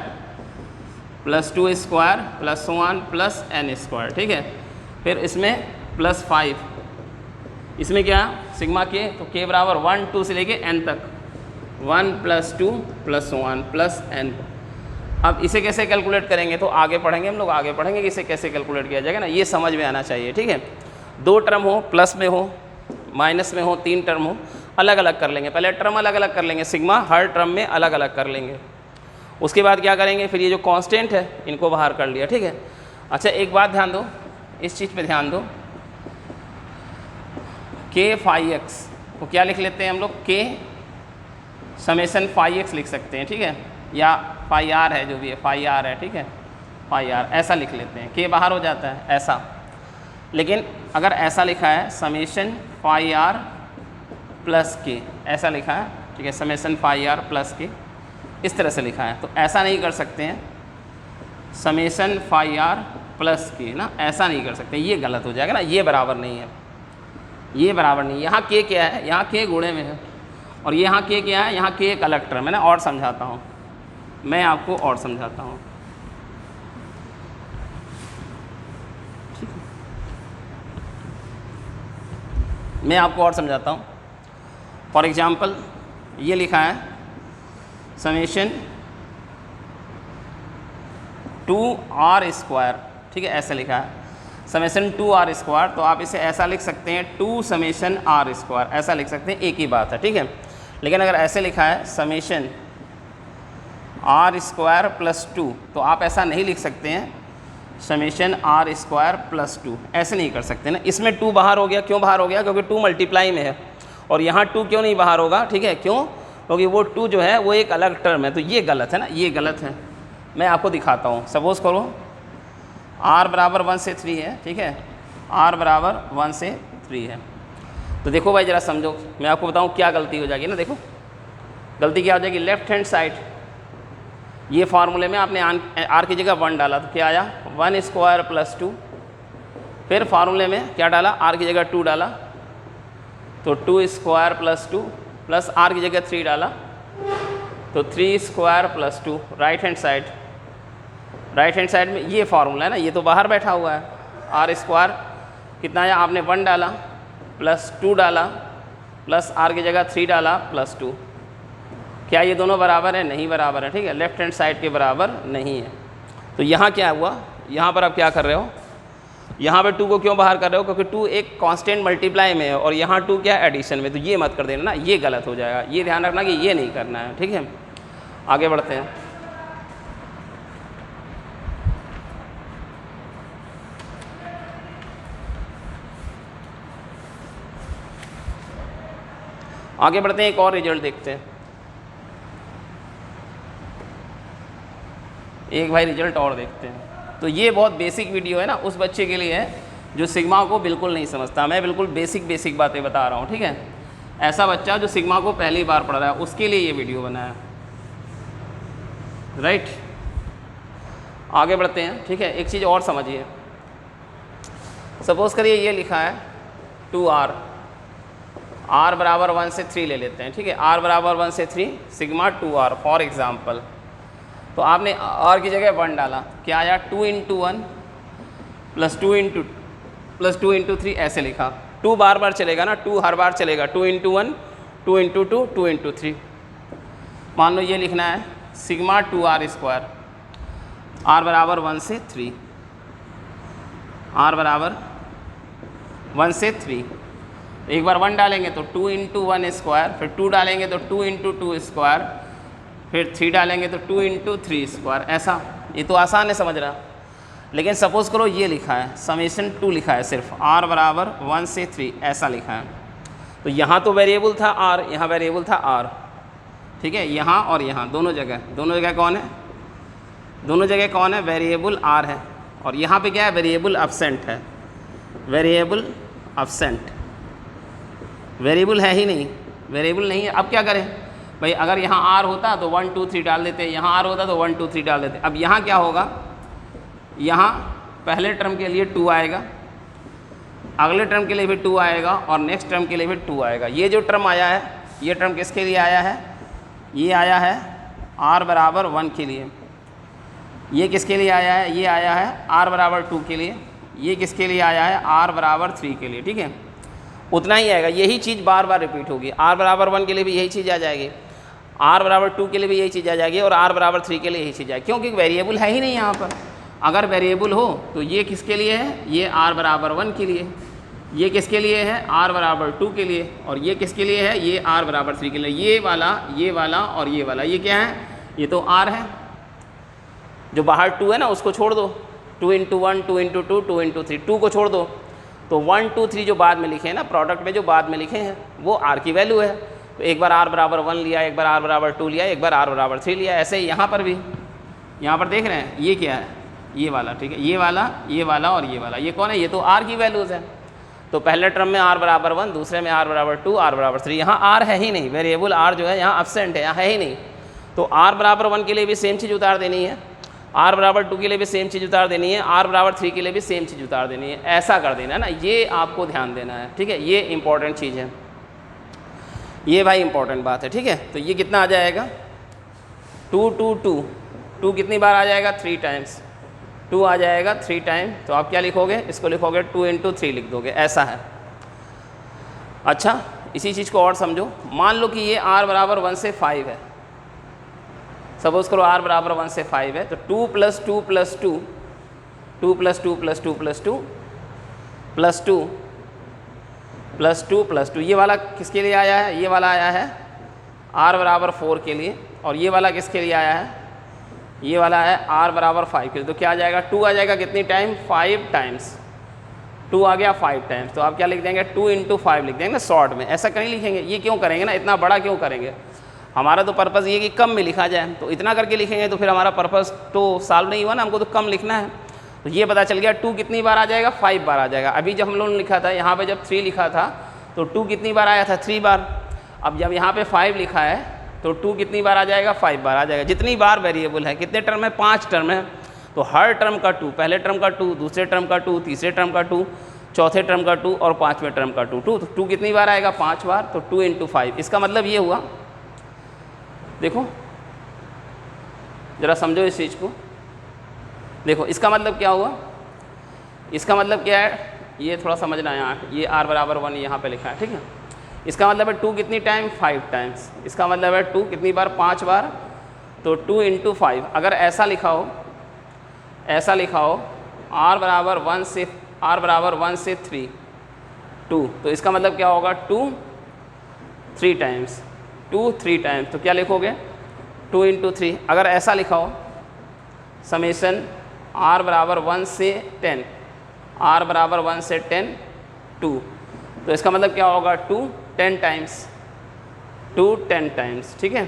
plus 2 square plus so on plus n square, ठीक है। फिर इसमें प्लस 5, इसमें क्या सिग्मा k, तो k बराबर 1 2 से लेके n तक, 1 plus 2 plus so on plus n। अब इसे कैसे कैलकुलेट करेंगे, तो आगे पढ़ेंगे हम लोग, आगे पढ़ेंगे कि इसे कैसे कैलकुलेट किया जाएगा ना, ये समझ में आना चाहिए, ठीक है। 2 टर्म हो, प्लस में हो, माइनस में हो, 3 टर्म हो, अलग अलग कर लेंगे। पहले टर्म अलग अलग कर लेंगे, सिग्मा हर टर्म में अलग अलग कर लेंगे। उसके बाद क्या करेंगे, फिर ये जो कांस्टेंट है इनको बाहर कर लिया, ठीक है। अच्छा एक बात ध्यान दो, इस चीज़ पे ध्यान दो, k फाई एक्स को क्या लिख लेते हैं हम लोग, k समेसन फाई एक्स लिख सकते हैं, ठीक है, या फाई आर है, जो भी है फाई आर है, ठीक है, फाई आर ऐसा लिख लेते हैं, k बाहर हो जाता है ऐसा। लेकिन अगर ऐसा लिखा है समेशन फाई आर प्लस के, ऐसा लिखा है, ठीक है, समेशन फाई आर प्लस के, इस तरह से लिखा है, तो ऐसा नहीं कर सकते हैं समेशन फाई आर प्लस के ना, ऐसा नहीं कर सकते, ये गलत हो जाएगा ना, ये बराबर नहीं है, ये बराबर नहीं। यहाँ के क्या है, यहाँ के गुणे में है, और यहाँ के क्या है, यहाँ के एक अलग टर्म है ना। और समझाता हूँ मैं आपको, और समझाता हूँ, ठीक है, मैं आपको और समझाता हूँ। फॉर एग्जाम्पल ये लिखा है समेशन 2r², ठीक है, ऐसा लिखा है समेशन 2r², तो आप इसे ऐसा लिख सकते हैं 2 समेशन r², ऐसा लिख सकते हैं, एक ही बात है, ठीक है। लेकिन अगर ऐसे लिखा है समेशन r² प्लस 2, तो आप ऐसा नहीं लिख सकते हैं समेशन r² प्लस 2, ऐसे नहीं कर सकते ना। इसमें 2 बाहर हो गया, क्यों बाहर हो गया, क्योंकि 2 मल्टीप्लाई में है, और यहाँ 2 क्यों नहीं बाहर होगा, ठीक है, क्यों, क्योंकि वो 2 जो है वो एक अलग टर्म है, तो ये गलत है ना, ये गलत है। मैं आपको दिखाता हूँ, सपोज़ करो r बराबर 1 से 3 है, ठीक है, r बराबर 1 से 3 है, तो देखो भाई ज़रा समझो, मैं आपको बताऊँ क्या गलती हो जाएगी ना। देखो गलती क्या हो जाएगी, लेफ्ट हैंड साइड, ये फार्मूले में आपने r की जगह 1 डाला, तो क्या आया 1² प्लस 2, फिर फार्मूले में क्या डाला, r की जगह 2 डाला, तो 2² प्लस 2, प्लस r की जगह 3 डाला, तो 3² plus 2, right hand side, right hand side में ये फार्मूला है ना, ये तो बाहर बैठा हुआ है, r² कितना आया, आपने 1 डाला प्लस 2 डाला प्लस r की जगह 3 डाला प्लस 2, क्या ये दोनों बराबर है, नहीं बराबर है, ठीक है, लेफ्ट हैंड साइड के बराबर नहीं है। तो यहाँ क्या हुआ, यहाँ पर आप क्या कर रहे हो, यहाँ पे 2 को क्यों बाहर कर रहे हो, क्योंकि 2 एक कांस्टेंट मल्टीप्लाई में है, और यहाँ 2 क्या है, एडिशन में, तो ये मत कर देना ना, ये गलत हो जाएगा, ये ध्यान रखना कि ये नहीं करना है, ठीक है। आगे बढ़ते हैं, आगे बढ़ते हैं, एक और रिजल्ट देखते हैं, एक भाई रिजल्ट और देखते हैं। तो ये बहुत बेसिक वीडियो है ना, उस बच्चे के लिए है जो सिग्मा को बिल्कुल नहीं समझता, मैं बिल्कुल बेसिक बातें बता रहा हूँ, ठीक है। ऐसा बच्चा जो सिग्मा को पहली बार पढ़ रहा है, उसके लिए ये वीडियो बनाया, राइट। आगे बढ़ते हैं, ठीक है। एक चीज़ और समझिए, सपोज़ करिए ये लिखा है 2r, r बराबर 1 से 3 ले लेते हैं, ठीक है, r बराबर 1 से 3 सिग्मा 2r फॉर एग्जाम्पल, तो आपने r की जगह 1 डाला, क्या आया 2 × 1 प्लस 2 × 3, ऐसे लिखा, 2 बार बार चलेगा ना, 2 हर बार चलेगा, 2 × 1 2 × 2 2 × 3। मान लो ये लिखना है सिग्मा 2r², r बराबर 1 से 3, r बराबर 1 से 3, एक बार 1 डालेंगे तो 2 × 1², फिर 2 डालेंगे तो 2 × 2², फिर 3 डालेंगे तो 2 × 3², ऐसा। ये तो आसान है समझ रहा। लेकिन सपोज़ करो ये लिखा है समेशन 2 लिखा है, सिर्फ r बराबर 1 से 3 ऐसा लिखा है, तो यहाँ तो वेरिएबल था r, यहाँ वेरिएबल था r, ठीक है, यहाँ और यहाँ दोनों जगह कौन है, दोनों जगह कौन है, वेरिएबल r है, और यहाँ पे क्या है, वेरिएबल एब्सेंट है, वेरिएबल एब्सेंट, वेरिएबल है ही नहीं, वेरिएबल नहीं है। अब क्या करें भाई, अगर यहाँ r होता तो 1 2 3 डाल देते, यहाँ r होता तो 1 2 3 डाल देते। अब यहाँ क्या होगा, यहाँ पहले टर्म के लिए 2 आएगा, अगले टर्म के लिए भी 2 आएगा, और नेक्स्ट टर्म के लिए भी 2 आएगा। ये जो टर्म आया है, ये टर्म किसके लिए आया है, ये आया है r बराबर 1 के लिए, ये किसके लिए आया है, ये आया है r बराबर 2 के लिए, ये किसके लिए आया है, r बराबर 3 के लिए, ठीक है। उतना ही आएगा, यही चीज़ बार बार रिपीट होगी, r बराबर 1 के लिए भी यही चीज़ आ जाएगी, r बराबर 2 के लिए भी यही चीज़ आ जाएगी, और r बराबर 3 के लिए यही चीज़ आएगी, क्योंकि वेरिएबल है ही नहीं यहाँ पर। अगर वेरिएबल हो तो ये किसके लिए है, ये r बराबर 1 के लिए, ये किसके लिए है, r बराबर 2 के लिए, और ये किसके लिए है, ये r बराबर 3 के लिए। ये वाला और ये वाला, ये क्या है, ये तो r है, जो बाहर 2 है ना उसको छोड़ दो, 2 × 1 2 × 2 2 × 3, 2 को छोड़ दो, तो 1 2 3 जो बाद में लिखे हैं ना, प्रोडक्ट में जो बाद में लिखे हैं वो r की वैल्यू है। तो एक बार r बराबर 1 लिया, एक बार r बराबर 2 लिया, एक बार r बराबर 3 लिया, ऐसे ही यहाँ पर भी, यहाँ पर देख रहे हैं ये क्या है, ये वाला, ठीक है, ये वाला और ये वाला, ये कौन है? ये तो r की वैल्यूज़ है। तो पहले टर्म में r बराबर 1, दूसरे में r बराबर 2, r बराबर 3, यहाँ r है ही नहीं, वेरिएबल r जो है यहाँ एब्सेंट है, यहाँ है ही नहीं। तो r बराबर 1 के लिए भी सेम चीज़ उतार देनी है, r बराबर 2 के लिए भी सेम चीज़ उतार देनी है, r बराबर 3 के लिए भी सेम चीज़ उतार देनी है, ऐसा कर देना है ना, ये आपको ध्यान देना है, ठीक है, ये इंपॉर्टेंट चीज़ है, ये भाई इंपॉर्टेंट बात है, ठीक है। तो ये कितना आ जाएगा? 2 2 2, 2 कितनी बार आ जाएगा? 3 टाइम्स, 2 आ जाएगा 3 टाइम। तो आप क्या लिखोगे? इसको लिखोगे 2 × 3 लिख दोगे, ऐसा है। अच्छा, इसी चीज़ को और समझो, मान लो कि ये r बराबर 1 से 5 है, सपोज़ करो r बराबर 1 से 5 है, तो 2 + 2 + 2, 2 + 2 + 2 + 2 + 2 + 2 + 2, ये वाला किसके लिए आया है? ये वाला आया है r बराबर 4 के लिए, और ये वाला किसके लिए आया है? ये वाला है r बराबर 5 के लिए। तो क्या आ जाएगा? 2 आ जाएगा कितनी टाइम? 5 टाइम्स, 2 आ गया 5 टाइम्स। तो आप क्या लिख देंगे? 2 × 5 लिख देंगे ना शॉर्ट में, ऐसा कहीं लिखेंगे, ये क्यों करेंगे ना, इतना बड़ा क्यों करेंगे? हमारा तो पर्पज़ ये कि कम में लिखा जाए, तो इतना करके लिखेंगे तो फिर हमारा पर्पज़ तो सॉल्व नहीं हुआ ना, हमको तो कम लिखना है। तो ये पता चल गया 2 कितनी बार आ जाएगा? 5 बार आ जाएगा। अभी जब हम लोगों ने लिखा था, यहाँ पे जब 3 लिखा था तो 2 कितनी बार आया था? 3 बार। अब जब यहाँ पे 5 लिखा है तो 2 कितनी बार आ जाएगा? 5 बार आ जाएगा। जितनी बार वेरिएबल है, कितने टर्म है? 5 टर्म है, तो हर टर्म का 2, पहले टर्म का 2, दूसरे टर्म का 2, तीसरे टर्म का 2, चौथे टर्म का 2 और पाँचवें टर्म का 2, 2 तो 2 कितनी बार आएगा? 5 बार। तो 2 × 5, इसका मतलब ये हुआ, देखो ज़रा समझो इस चीज़ को, देखो इसका मतलब क्या हुआ? इसका मतलब क्या है, ये थोड़ा समझना है। यहाँ ये r बराबर 1 यहाँ पे लिखा है, ठीक है। इसका मतलब है 2 कितनी टाइम? 5 टाइम्स। इसका मतलब है 2 कितनी बार? 5 बार। तो 2 × 5, अगर ऐसा लिखा हो, ऐसा लिखा हो r बराबर 1 से 3, 2, तो इसका मतलब क्या होगा? 2 3 टाइम्स, 2 3 टाइम्स। तो क्या लिखोगे? 2 × 3। अगर ऐसा लिखा हो, समेशन r बराबर 1 से 10, r बराबर 1 से 10, 2, तो इसका मतलब क्या होगा? 2 10 टाइम्स, 2 10 टाइम्स, ठीक है।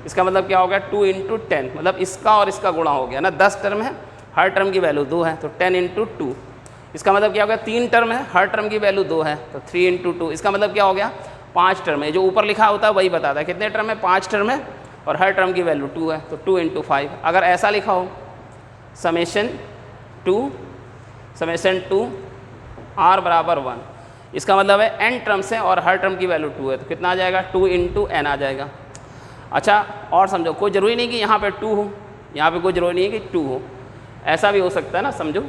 इसका मतलब क्या हो गया? 2 × 10, मतलब इसका और इसका गुणा हो गया ना, 10 टर्म है, हर टर्म की वैल्यू 2 है, तो 10 × 2। इसका मतलब क्या हो गया? 3 टर्म है, हर टर्म की वैल्यू 2 है, तो 3 × 2। इसका मतलब क्या हो गया? 5 टर्म है, जो ऊपर लिखा होता है वही बताता है कितने टर्म है? 5 टर्म है, और हर टर्म की वैल्यू 2 है, तो 2 × 5। अगर ऐसा लिखा हो, समेशन 2 r बराबर 1, इसका मतलब है n टर्म्स है और हर टर्म की वैल्यू 2 है, तो कितना आ जाएगा? 2 × n आ जाएगा। अच्छा, और समझो, कोई ज़रूरी नहीं कि यहाँ पे 2 हो, यहाँ पे कोई ज़रूरी नहीं है कि 2 हो, ऐसा भी हो सकता है ना, समझो।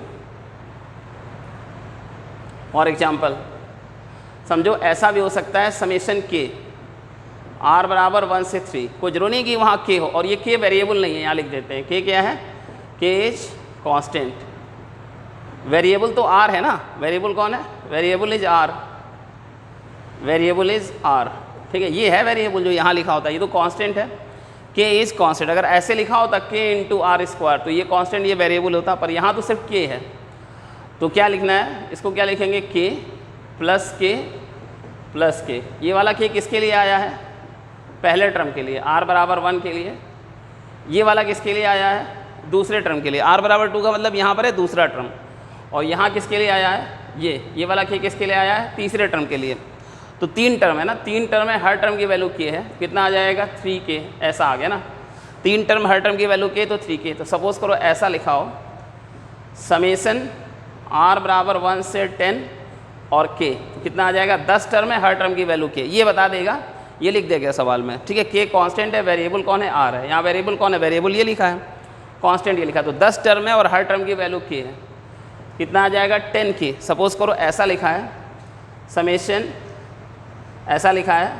और एग्जाम्पल समझो, ऐसा भी हो सकता है, समेशन k r बराबर 1 से 3, कोई जरूरी नहीं कि वहाँ k हो, और ये k वेरिएबल नहीं है, यहाँ लिख देते हैं। k क्या है? k is constant. वेरिएबल तो r है ना, वेरिएबल कौन है? Variable is r, variable is r, ठीक है। ये है वेरिएबल जो यहाँ लिखा होता है, ये तो कांस्टेंट है, k इज कांस्टेंट। अगर ऐसे लिखा होता k × r², तो ये कांस्टेंट, ये वेरिएबल होता, पर यहाँ तो सिर्फ k है। तो क्या लिखना है? इसको क्या लिखेंगे? k plus k। ये वाला k किसके लिए आया है? पहले टर्म के लिए, r बराबर 1 के लिए। ये वाला किसके लिए आया है? दूसरे टर्म के लिए। r बराबर 2 का मतलब यहाँ पर है दूसरा टर्म, और यहाँ किसके लिए आया है? ये वाला k किसके लिए आया है? तीसरे टर्म के लिए। तो 3 टर्म है ना, 3 टर्म है, हर टर्म की वैल्यू k है, कितना आ जाएगा? 3k, ऐसा आ गया ना। 3 टर्म, हर टर्म की वैल्यू k, तो 3k। तो सपोज़ करो ऐसा लिखा हो, समेशन r बराबर 1 से 10 और k, तो कितना आ जाएगा? 10 टर्म है, हर टर्म की वैल्यू k, ये बता देगा, ये लिख देगा सवाल में, ठीक है। k कांस्टेंट है, वेरिएबल कौन है? r है। यहाँ वेरिएबल कौन है? वेरिएबल ये लिखा है, कांस्टेंट ये लिखा है। तो 10 टर्म है और हर टर्म की वैल्यू k है, कितना आ जाएगा? 10k। सपोज़ करो ऐसा लिखा है, समेशन ऐसा लिखा है,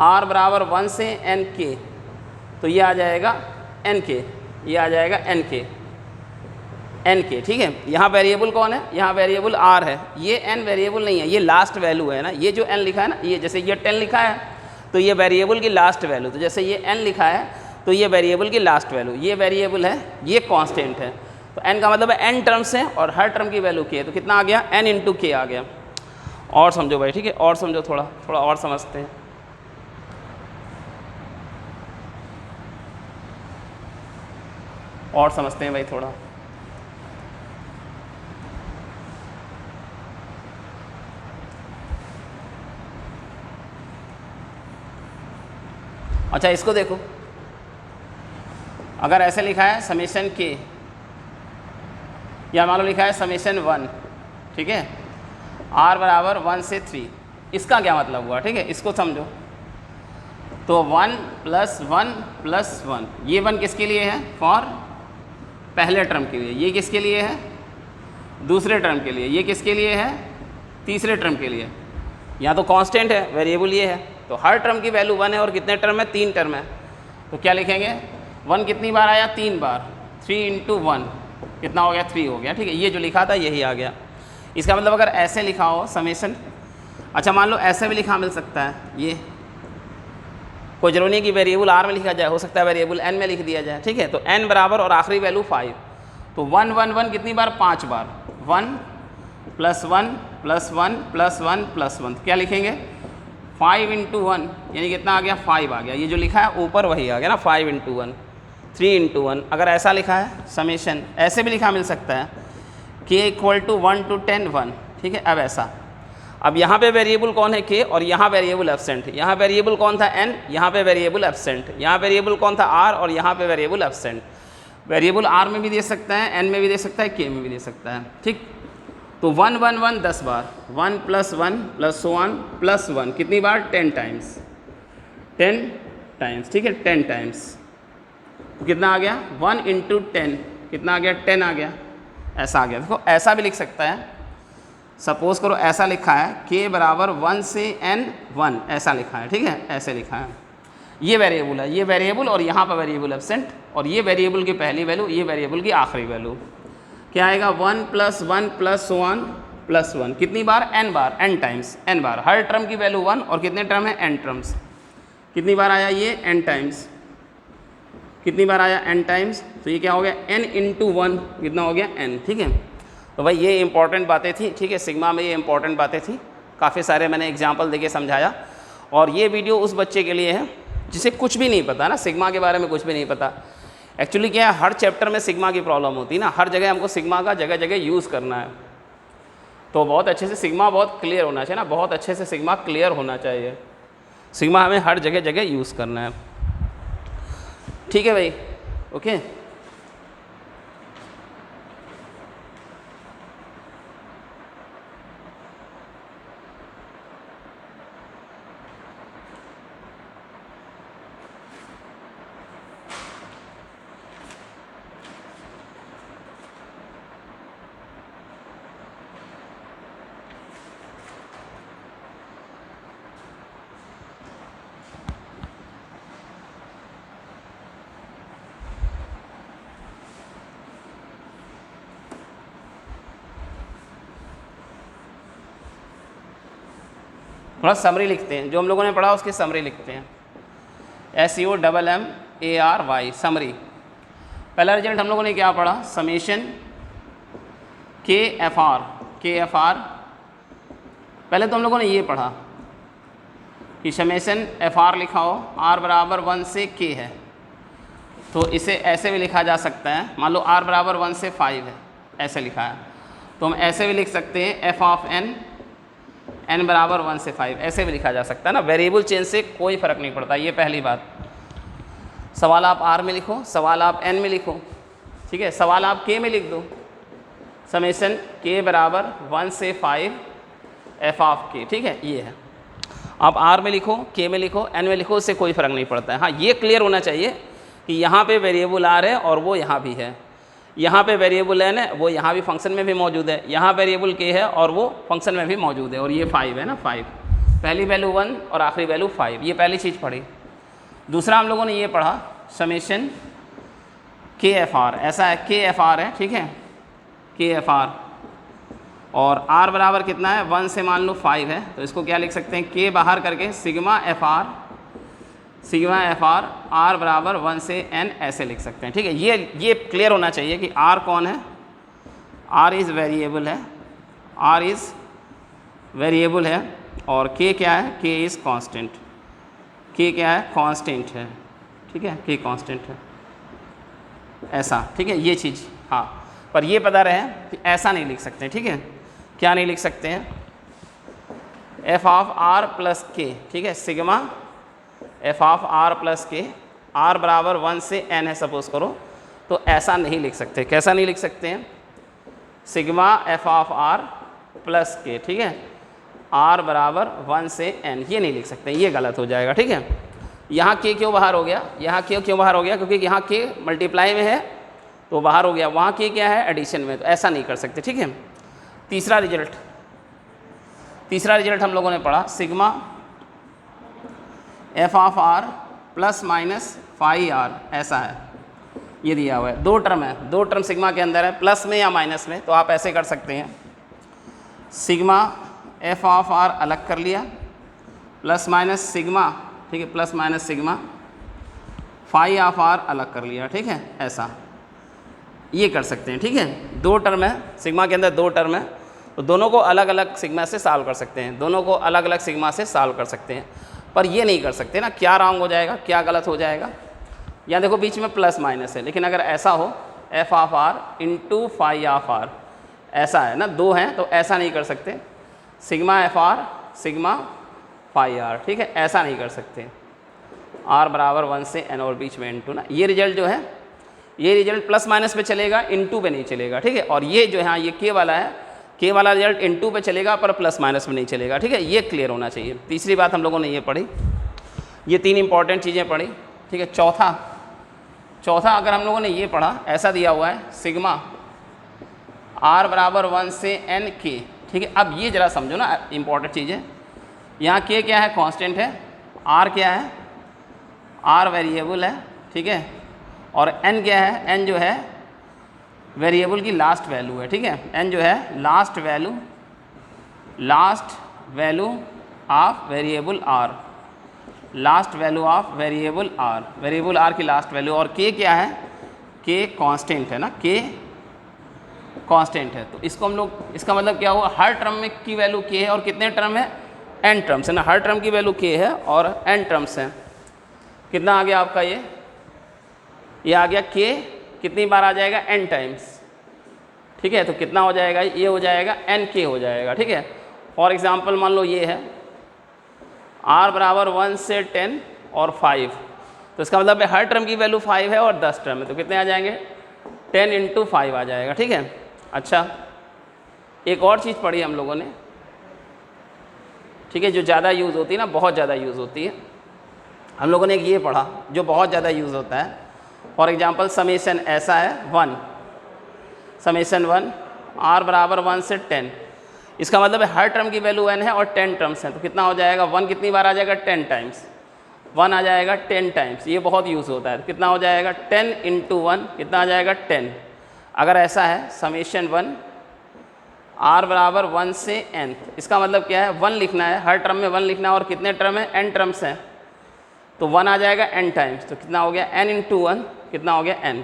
r बराबर 1 से nk, तो ये आ जाएगा nk, ये आ जाएगा nk, ठीक है। यहाँ वेरिएबल कौन है? यहाँ वेरिएबल r है, ये n वेरिएबल नहीं है, ये लास्ट वैल्यू है ना। ये जो n लिखा है ना, ये जैसे ये 10 लिखा है तो ये वेरिएबल की लास्ट वैल्यू, तो जैसे ये n लिखा है तो ये वेरिएबल की लास्ट वैल्यू, ये वेरिएबल है, ये कांस्टेंट है। तो n का मतलब है n टर्म्स हैं और हर टर्म की वैल्यू k है, तो कितना आ गया? n × k आ गया। और समझो भाई, ठीक है, और समझो, थोड़ा और समझते हैं। और समझते हैं भाई थोड़ा। अच्छा इसको देखो, अगर ऐसे लिखा है समेशन के, या मान लो लिखा है समेशन 1, ठीक है, r बराबर 1 से 3, इसका क्या मतलब हुआ, ठीक है, इसको समझो। तो 1 + 1 + 1, ये 1 किसके लिए है, फॉर पहले टर्म के लिए, ये किसके लिए है, दूसरे टर्म के लिए, ये किसके लिए है, तीसरे टर्म के लिए। यहाँ तो कांस्टेंट है, वेरिएबल ये है, तो हर टर्म की वैल्यू 1 है, और कितने टर्म है, 3 टर्म है, तो क्या लिखेंगे, 1 कितनी बार आया, 3 बार, 3 × 1 कितना हो गया, 3 हो गया, ठीक है, ये जो लिखा था यही आ गया। इसका मतलब अगर ऐसे लिखा हो समेशन, अच्छा मान लो ऐसे भी लिखा मिल सकता है, ये कोई जरूरी नहीं कि वेरिएबल r में लिखा जाए, हो सकता है वेरिएबल n में लिख दिया जाए, ठीक है, तो n बराबर और आखिरी वैल्यू 5, तो 1 1 1 कितनी बार, 5 बार, 1 + 1 + 1 + 1 + 1, क्या लिखेंगे, 5 × 1 यानी कितना आ गया, 5 आ गया, ये जो लिखा है ऊपर वही आ गया ना, 5 × 1, 3 × 1। अगर ऐसा लिखा है समेशन, ऐसे भी लिखा मिल सकता है, k = 1 to 10 1, ठीक है। अब ऐसा, अब यहाँ पे वेरिएबल कौन है, k, और यहाँ वेरिएबल एब्सेंट, यहाँ वेरिएबल कौन था, n, यहाँ पे वेरिएबल एब्सेंट, यहाँ वेरिएबल कौन था, r, और यहाँ पे वेरिएबल एब्सेंट। वेरिएबल r में भी दे सकता है, n में भी दे सकता है, k में भी दे सकता है, ठीक। तो 1 1 1 10 बार, 1 + 1 + 1 + 1 कितनी बार, 10 टाइम्स, 10 टाइम्स, ठीक है, 10 टाइम्स, तो कितना आ गया, 1 × 10 कितना आ गया, 10 आ गया, ऐसा आ गया। देखो ऐसा भी लिख सकता है, सपोज करो ऐसा लिखा है, k बराबर 1 से n 1, ऐसा लिखा है, ठीक है, ऐसे लिखा है, ये वेरिएबल है, ये वेरिएबल, और यहाँ पर वेरिएबल एब्सेंट, और ये वेरिएबल की पहली वैल्यू, ये वेरिएबल की आखिरी वैल्यू, क्या आएगा, 1 + 1 + 1 + 1 कितनी बार, n बार, n टाइम्स, n बार, हर टर्म की वैल्यू 1, और कितने टर्म है, n टर्म्स, कितनी बार आया ये, n टाइम्स, कितनी बार आया, n टाइम्स, तो ये क्या हो गया, n × 1 कितना हो गया, n, ठीक है। तो भाई ये इंपॉर्टेंट बातें थी, ठीक है, सिग्मा में ये इंपॉर्टेंट बातें थी, काफ़ी सारे मैंने एग्जांपल देके समझाया, और ये वीडियो उस बच्चे के लिए है जिसे कुछ भी नहीं पता ना, सिग्मा के बारे में कुछ भी नहीं पता। एक्चुअली क्या है, हर चैप्टर में सिग्मा की प्रॉब्लम होती है ना, हर जगह हमको सिग्मा का जगह जगह यूज़ करना है, तो बहुत अच्छे से सिग्मा बहुत क्लियर होना चाहिए ना, बहुत अच्छे से सिग्मा क्लियर होना चाहिए, सिग्मा हमें हर जगह जगह यूज़ करना है, ठीक है भाई, ओके। थोड़ा समरी लिखते हैं, जो हम लोगों ने पढ़ा उसकी समरी लिखते हैं, SUMMARY, समरी। पहला रिजल्ट हम लोगों ने क्या पढ़ा, समेशन KFR, पहले तो हम लोगों ने ये पढ़ा कि समेशन FR लिखा हो, R बराबर 1 से K है, तो इसे ऐसे भी लिखा जा सकता है, मान लो R बराबर 1 से 5 है, ऐसे लिखा है, तो हम ऐसे भी लिख सकते हैं F(n) n बराबर 1 से 5, ऐसे भी लिखा जा सकता है ना, वेरिएबल चेंज से कोई फ़र्क नहीं पड़ता, ये पहली बात। सवाल आप r में लिखो, सवाल आप n में लिखो, ठीक है, सवाल आप k में लिख दो, समेशन k बराबर 1 से 5 f(k), ठीक है, ये है। आप r में लिखो, k में लिखो, n में लिखो, उससे कोई फ़र्क नहीं पड़ता है। हाँ, ये क्लियर होना चाहिए कि यहाँ पे वेरिएबल r है और वो यहाँ भी है, यहाँ पे वेरिएबल n है, वो यहाँ भी फंक्शन में भी मौजूद है, यहाँ वेरिएबल k है और वो फंक्शन में भी मौजूद है, और ये 5 है ना, 5, पहली वैल्यू 1 और आखिरी वैल्यू 5, ये पहली चीज़ पढ़ी। दूसरा हम लोगों ने ये पढ़ा समेशन KFR, ऐसा है KFR है, ठीक है, KFR, और r बराबर कितना है, 1 से मान लो 5 है, तो इसको क्या लिख सकते हैं, k बाहर करके सिग्मा FR r बराबर 1 से n ऐसे लिख सकते हैं, ठीक है। ये क्लियर होना चाहिए कि r कौन है, r इज़ वेरिएबल है, r इज़ वेरिएबल है, और k क्या है, k इज़ कांस्टेंट, k क्या है, कांस्टेंट है, ठीक है, k कांस्टेंट है। ऐसा, ठीक है, ये चीज़, हाँ, पर ये पता रहे कि ऐसा नहीं लिख सकते, ठीक है। क्या नहीं लिख सकते हैं? F of R plus K, ठीक है, sigma F of R plus K, R बराबर 1 से n है सपोज करो, तो ऐसा नहीं लिख सकते। कैसा नहीं लिख सकते हैं? Sigma F of R plus K, ठीक है, आर बराबर 1 से n, ये नहीं लिख सकते, ये गलत हो जाएगा, ठीक है। यहाँ के क्यों बाहर हो गया? यहाँ के क्यों बाहर हो गया? क्योंकि यहाँ के मल्टीप्लाई में है तो बाहर हो गया, वहाँ के क्या है? एडिशन में, तो ऐसा नहीं कर सकते, ठीक है। तीसरा रिजल्ट हम लोगों ने पढ़ा, sigma F of R plus minus phi R, ऐसा है, ये दिया हुआ है। दो टर्म है, दो टर्म सिग्मा के अंदर है, प्लस में या माइनस में, तो आप ऐसे कर सकते हैं, सिग्मा एफ ऑफ आर अलग कर लिया, प्लस माइनस सिग्मा, ठीक है, plus minus sigma phi of R अलग कर लिया, ठीक है, ऐसा ये कर सकते हैं, ठीक है। दो टर्म है सिग्मा के अंदर, दो टर्म है, तो दोनों को अलग अलग सिग्मा से सॉल्व कर सकते हैं, दोनों को अलग अलग सिग्मा से सॉल्व कर सकते हैं, पर ये नहीं कर सकते ना। क्या रॉन्ग हो जाएगा, क्या गलत हो जाएगा? यहाँ देखो बीच में प्लस माइनस है, लेकिन अगर ऐसा हो F of R into phi of R, ऐसा है ना, दो हैं, तो ऐसा नहीं कर सकते, sigma F R sigma phi R, ठीक है, ऐसा नहीं कर सकते, आर बराबर 1 से n और बीच में इंटू ना। ये रिजल्ट जो है, ये रिजल्ट प्लस माइनस पे चलेगा, इनटू पे नहीं चलेगा, ठीक है। और ये जो है हाँ, ये के वाला है, के वाला रिजल्ट इनटू पे चलेगा पर प्लस माइनस में नहीं चलेगा, ठीक है, ये क्लियर होना चाहिए। तीसरी बात हम लोगों ने ये पढ़ी, ये तीन इंपॉर्टेंट चीज़ें पढ़ी, ठीक है। चौथा अगर हम लोगों ने ये पढ़ा, ऐसा दिया हुआ है सिग्मा आर बराबर 1 से n के, ठीक है। अब ये जरा समझो ना, इंपॉर्टेंट चीज़ें, यहाँ के क्या है? कांस्टेंट है, आर क्या है? आर वेरिएबल है, ठीक है, और n क्या है? n जो है वेरिएबल की लास्ट वैल्यू है, ठीक है, n जो है last value of variable R, last value of variable R की लास्ट वैल्यू, और k क्या है? k कांस्टेंट है ना, k कांस्टेंट है, तो इसको हम लोग, इसका मतलब क्या हुआ? हर टर्म में की वैल्यू k है, और कितने टर्म है? n टर्म्स है ना, हर टर्म की वैल्यू k है और n टर्म्स हैं। कितना आ गया आपका? ये आ गया k, कितनी बार आ जाएगा? n टाइम्स, ठीक है, तो कितना हो जाएगा? ये हो जाएगा nk हो जाएगा, ठीक है। फॉर एग्जांपल मान लो ये है r बराबर 1 से 10 और 5, तो इसका मतलब है हर टर्म की वैल्यू 5 है और 10 टर्म है, तो कितने आ जाएंगे? 10 इंटू 5 आ जाएगा, ठीक है। अच्छा, एक और चीज़ पढ़ी हम लोगों ने, ठीक है, जो ज़्यादा यूज़ होती है ना, बहुत ज़्यादा यूज़ होती है, हम लोगों ने एक ये पढ़ा जो बहुत ज़्यादा यूज़ होता है। फॉर एग्जांपल समेशन ऐसा है 1, समेशन 1 r बराबर 1 से 10, इसका मतलब है हर टर्म की वैल्यू n है और 10 टर्म्स हैं, तो कितना हो जाएगा? 1 कितनी बार आ जाएगा? 10 टाइम्स, 1 आ जाएगा 10 टाइम्स, ये बहुत यूज़ होता है, तो कितना हो जाएगा? 10 इंटू 1, कितना आ जाएगा? 10। अगर ऐसा है समेशन 1 r बराबर 1 से n, इसका मतलब क्या है? 1 लिखना है, हर टर्म में 1 लिखना है, और कितने टर्म है? n टर्म्स हैं, तो 1 आ जाएगा n टाइम्स, तो कितना हो गया? n इंटू 1, कितना हो गया? n।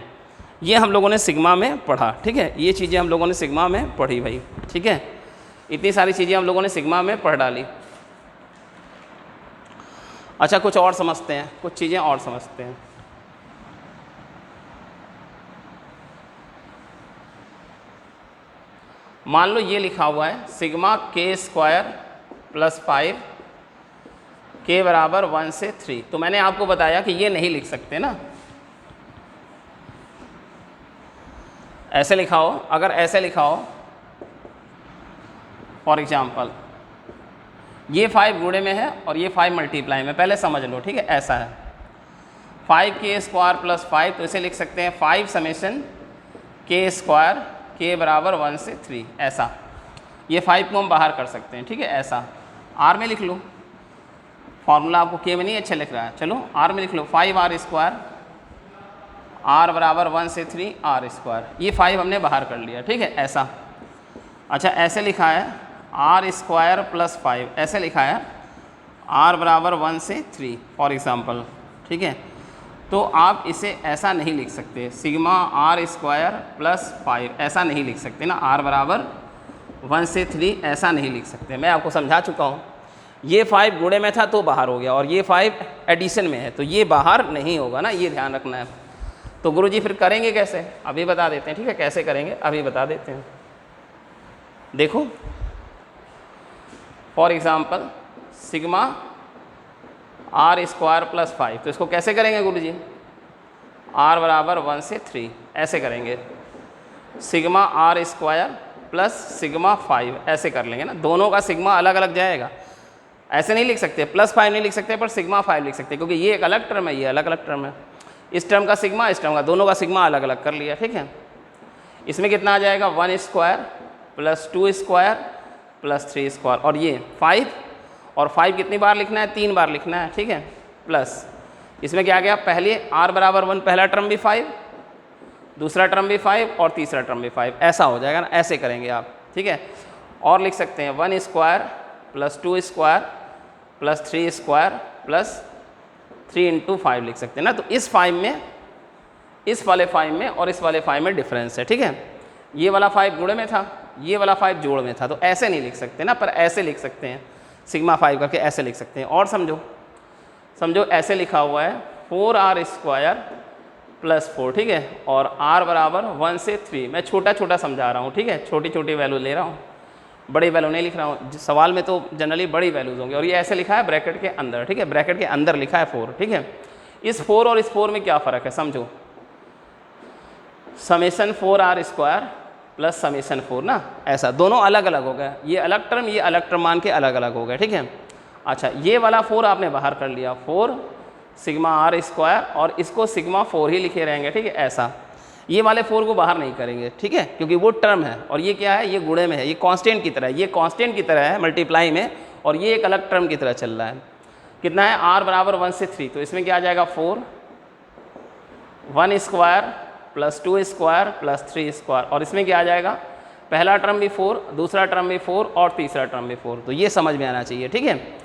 ये हम लोगों ने सिग्मा में पढ़ा, ठीक है, ये चीज़ें हम लोगों ने सिग्मा में पढ़ी भाई, ठीक है, इतनी सारी चीज़ें हम लोगों ने सिग्मा में पढ़ डाली। अच्छा, कुछ और समझते हैं, कुछ चीज़ें और समझते हैं। मान लो ये लिखा हुआ है sigma k square plus 5 k बराबर 1 से 3, तो मैंने आपको बताया कि ये नहीं लिख सकते ना, ऐसे लिखा हो, अगर ऐसे लिखा हो फॉर एग्जांपल ये 5 गुणे में है और ये 5 मल्टीप्लाई में, पहले समझ लो, ठीक है, ऐसा है 5k स्क्वायर प्लस 5, तो इसे लिख सकते हैं 5 समेशन k स्क्वायर k बराबर 1 से 3, ऐसा, ये 5 को हम बाहर कर सकते हैं, ठीक है, ऐसा r में लिख लो, फॉर्मूला आपको k में नहीं अच्छा लिख रहा है, चलो r में लिख लो, 5r स्क्वायर r बराबर 1 से 3 r स्क्वायर, ये 5 हमने बाहर कर लिया, ठीक है, ऐसा। अच्छा, ऐसे लिखा है r स्क्वायर प्लस 5, ऐसे लिखा है r बराबर 1 से 3 फॉर एग्ज़ाम्पल, ठीक है, तो आप इसे ऐसा नहीं लिख सकते, सिग्मा r स्क्वायर प्लस 5 ऐसा नहीं लिख सकते ना, r बराबर 1 से 3 ऐसा नहीं लिख सकते, मैं आपको समझा चुका हूँ। ये 5 गुणे में था तो बाहर हो गया, और ये 5 एडिशन में है तो ये बाहर नहीं होगा ना, ये ध्यान रखना है। तो गुरुजी फिर करेंगे कैसे, अभी बता देते हैं, ठीक है, कैसे करेंगे अभी बता देते हैं। देखो for example sigma R square plus 5, तो इसको कैसे करेंगे गुरुजी, r बराबर 1 से 3 ऐसे करेंगे, sigma R square plus sigma 5 ऐसे कर लेंगे ना, दोनों का सिग्मा अलग अलग जाएगा, ऐसे नहीं लिख सकते, +5 नहीं लिख सकते पर सिग्मा 5 लिख सकते, क्योंकि ये एक अलग टर्म है, ये अलग अलग टर्म है, इस टर्म का सिग्मा इस टर्म का, दोनों का सिग्मा अलग अलग कर लिया, ठीक है। इसमें कितना आ जाएगा 1 square plus 2 square plus 3 square, और ये 5, और 5 कितनी बार लिखना है, 3 बार लिखना है, ठीक है, प्लस इसमें क्या गया, पहले r बराबर 1 पहला टर्म भी 5, दूसरा टर्म भी 5 और तीसरा टर्म भी 5, ऐसा हो जाएगा ना, ऐसे करेंगे आप, ठीक है। और लिख सकते हैं 1 square plus 2 square plus 3 square plus 3 into 5 लिख सकते हैं ना। तो इस 5 में, इस वाले 5 में और इस वाले 5 में डिफरेंस है, ठीक है, ये वाला 5 गुणे में था, ये वाला 5 जोड़ में था, तो ऐसे नहीं लिख सकते ना, पर ऐसे लिख सकते हैं, सिग्मा 5 करके ऐसे लिख सकते हैं। और समझो ऐसे लिखा हुआ है 4r स्क्वायर प्लस 4, ठीक है, और r बराबर 1 से 3, मैं छोटा छोटा समझा रहा हूँ, ठीक है, छोटी छोटी वैल्यू ले रहा हूँ, बड़ी वैल्यू नहीं लिख रहा हूँ, सवाल में तो जनरली बड़ी वैल्यूज होंगी, और ये ऐसे लिखा है ब्रैकेट के अंदर, ठीक है, ब्रैकेट के अंदर लिखा है 4, ठीक है। इस 4 और इस 4 में क्या फ़र्क है समझो, summation 4r square plus summation 4 ना, ऐसा दोनों अलग अलग हो गए, ये अलग टर्म ये अलग टर्म मान के अलग अलग हो गए, ठीक है। अच्छा ये वाला 4 आपने बाहर कर लिया, 4 सिग्मा आर स्क्वायर, और इसको सिग्मा 4 ही लिखे रहेंगे, ठीक है, ऐसा, ये वाले 4 को बाहर नहीं करेंगे, ठीक है, क्योंकि वो टर्म है, और ये क्या है, ये गुणे में है, ये कांस्टेंट की तरह है, ये कांस्टेंट की तरह है मल्टीप्लाई में, और ये एक अलग टर्म की तरह चल रहा है। कितना है, r बराबर 1 से 3, तो इसमें क्या आ जाएगा 4, 1 square plus 2 square plus 3 square, और इसमें क्या आ जाएगा, पहला टर्म भी 4, दूसरा टर्म भी 4 और तीसरा टर्म भी 4, तो ये समझ में आना चाहिए, ठीक है।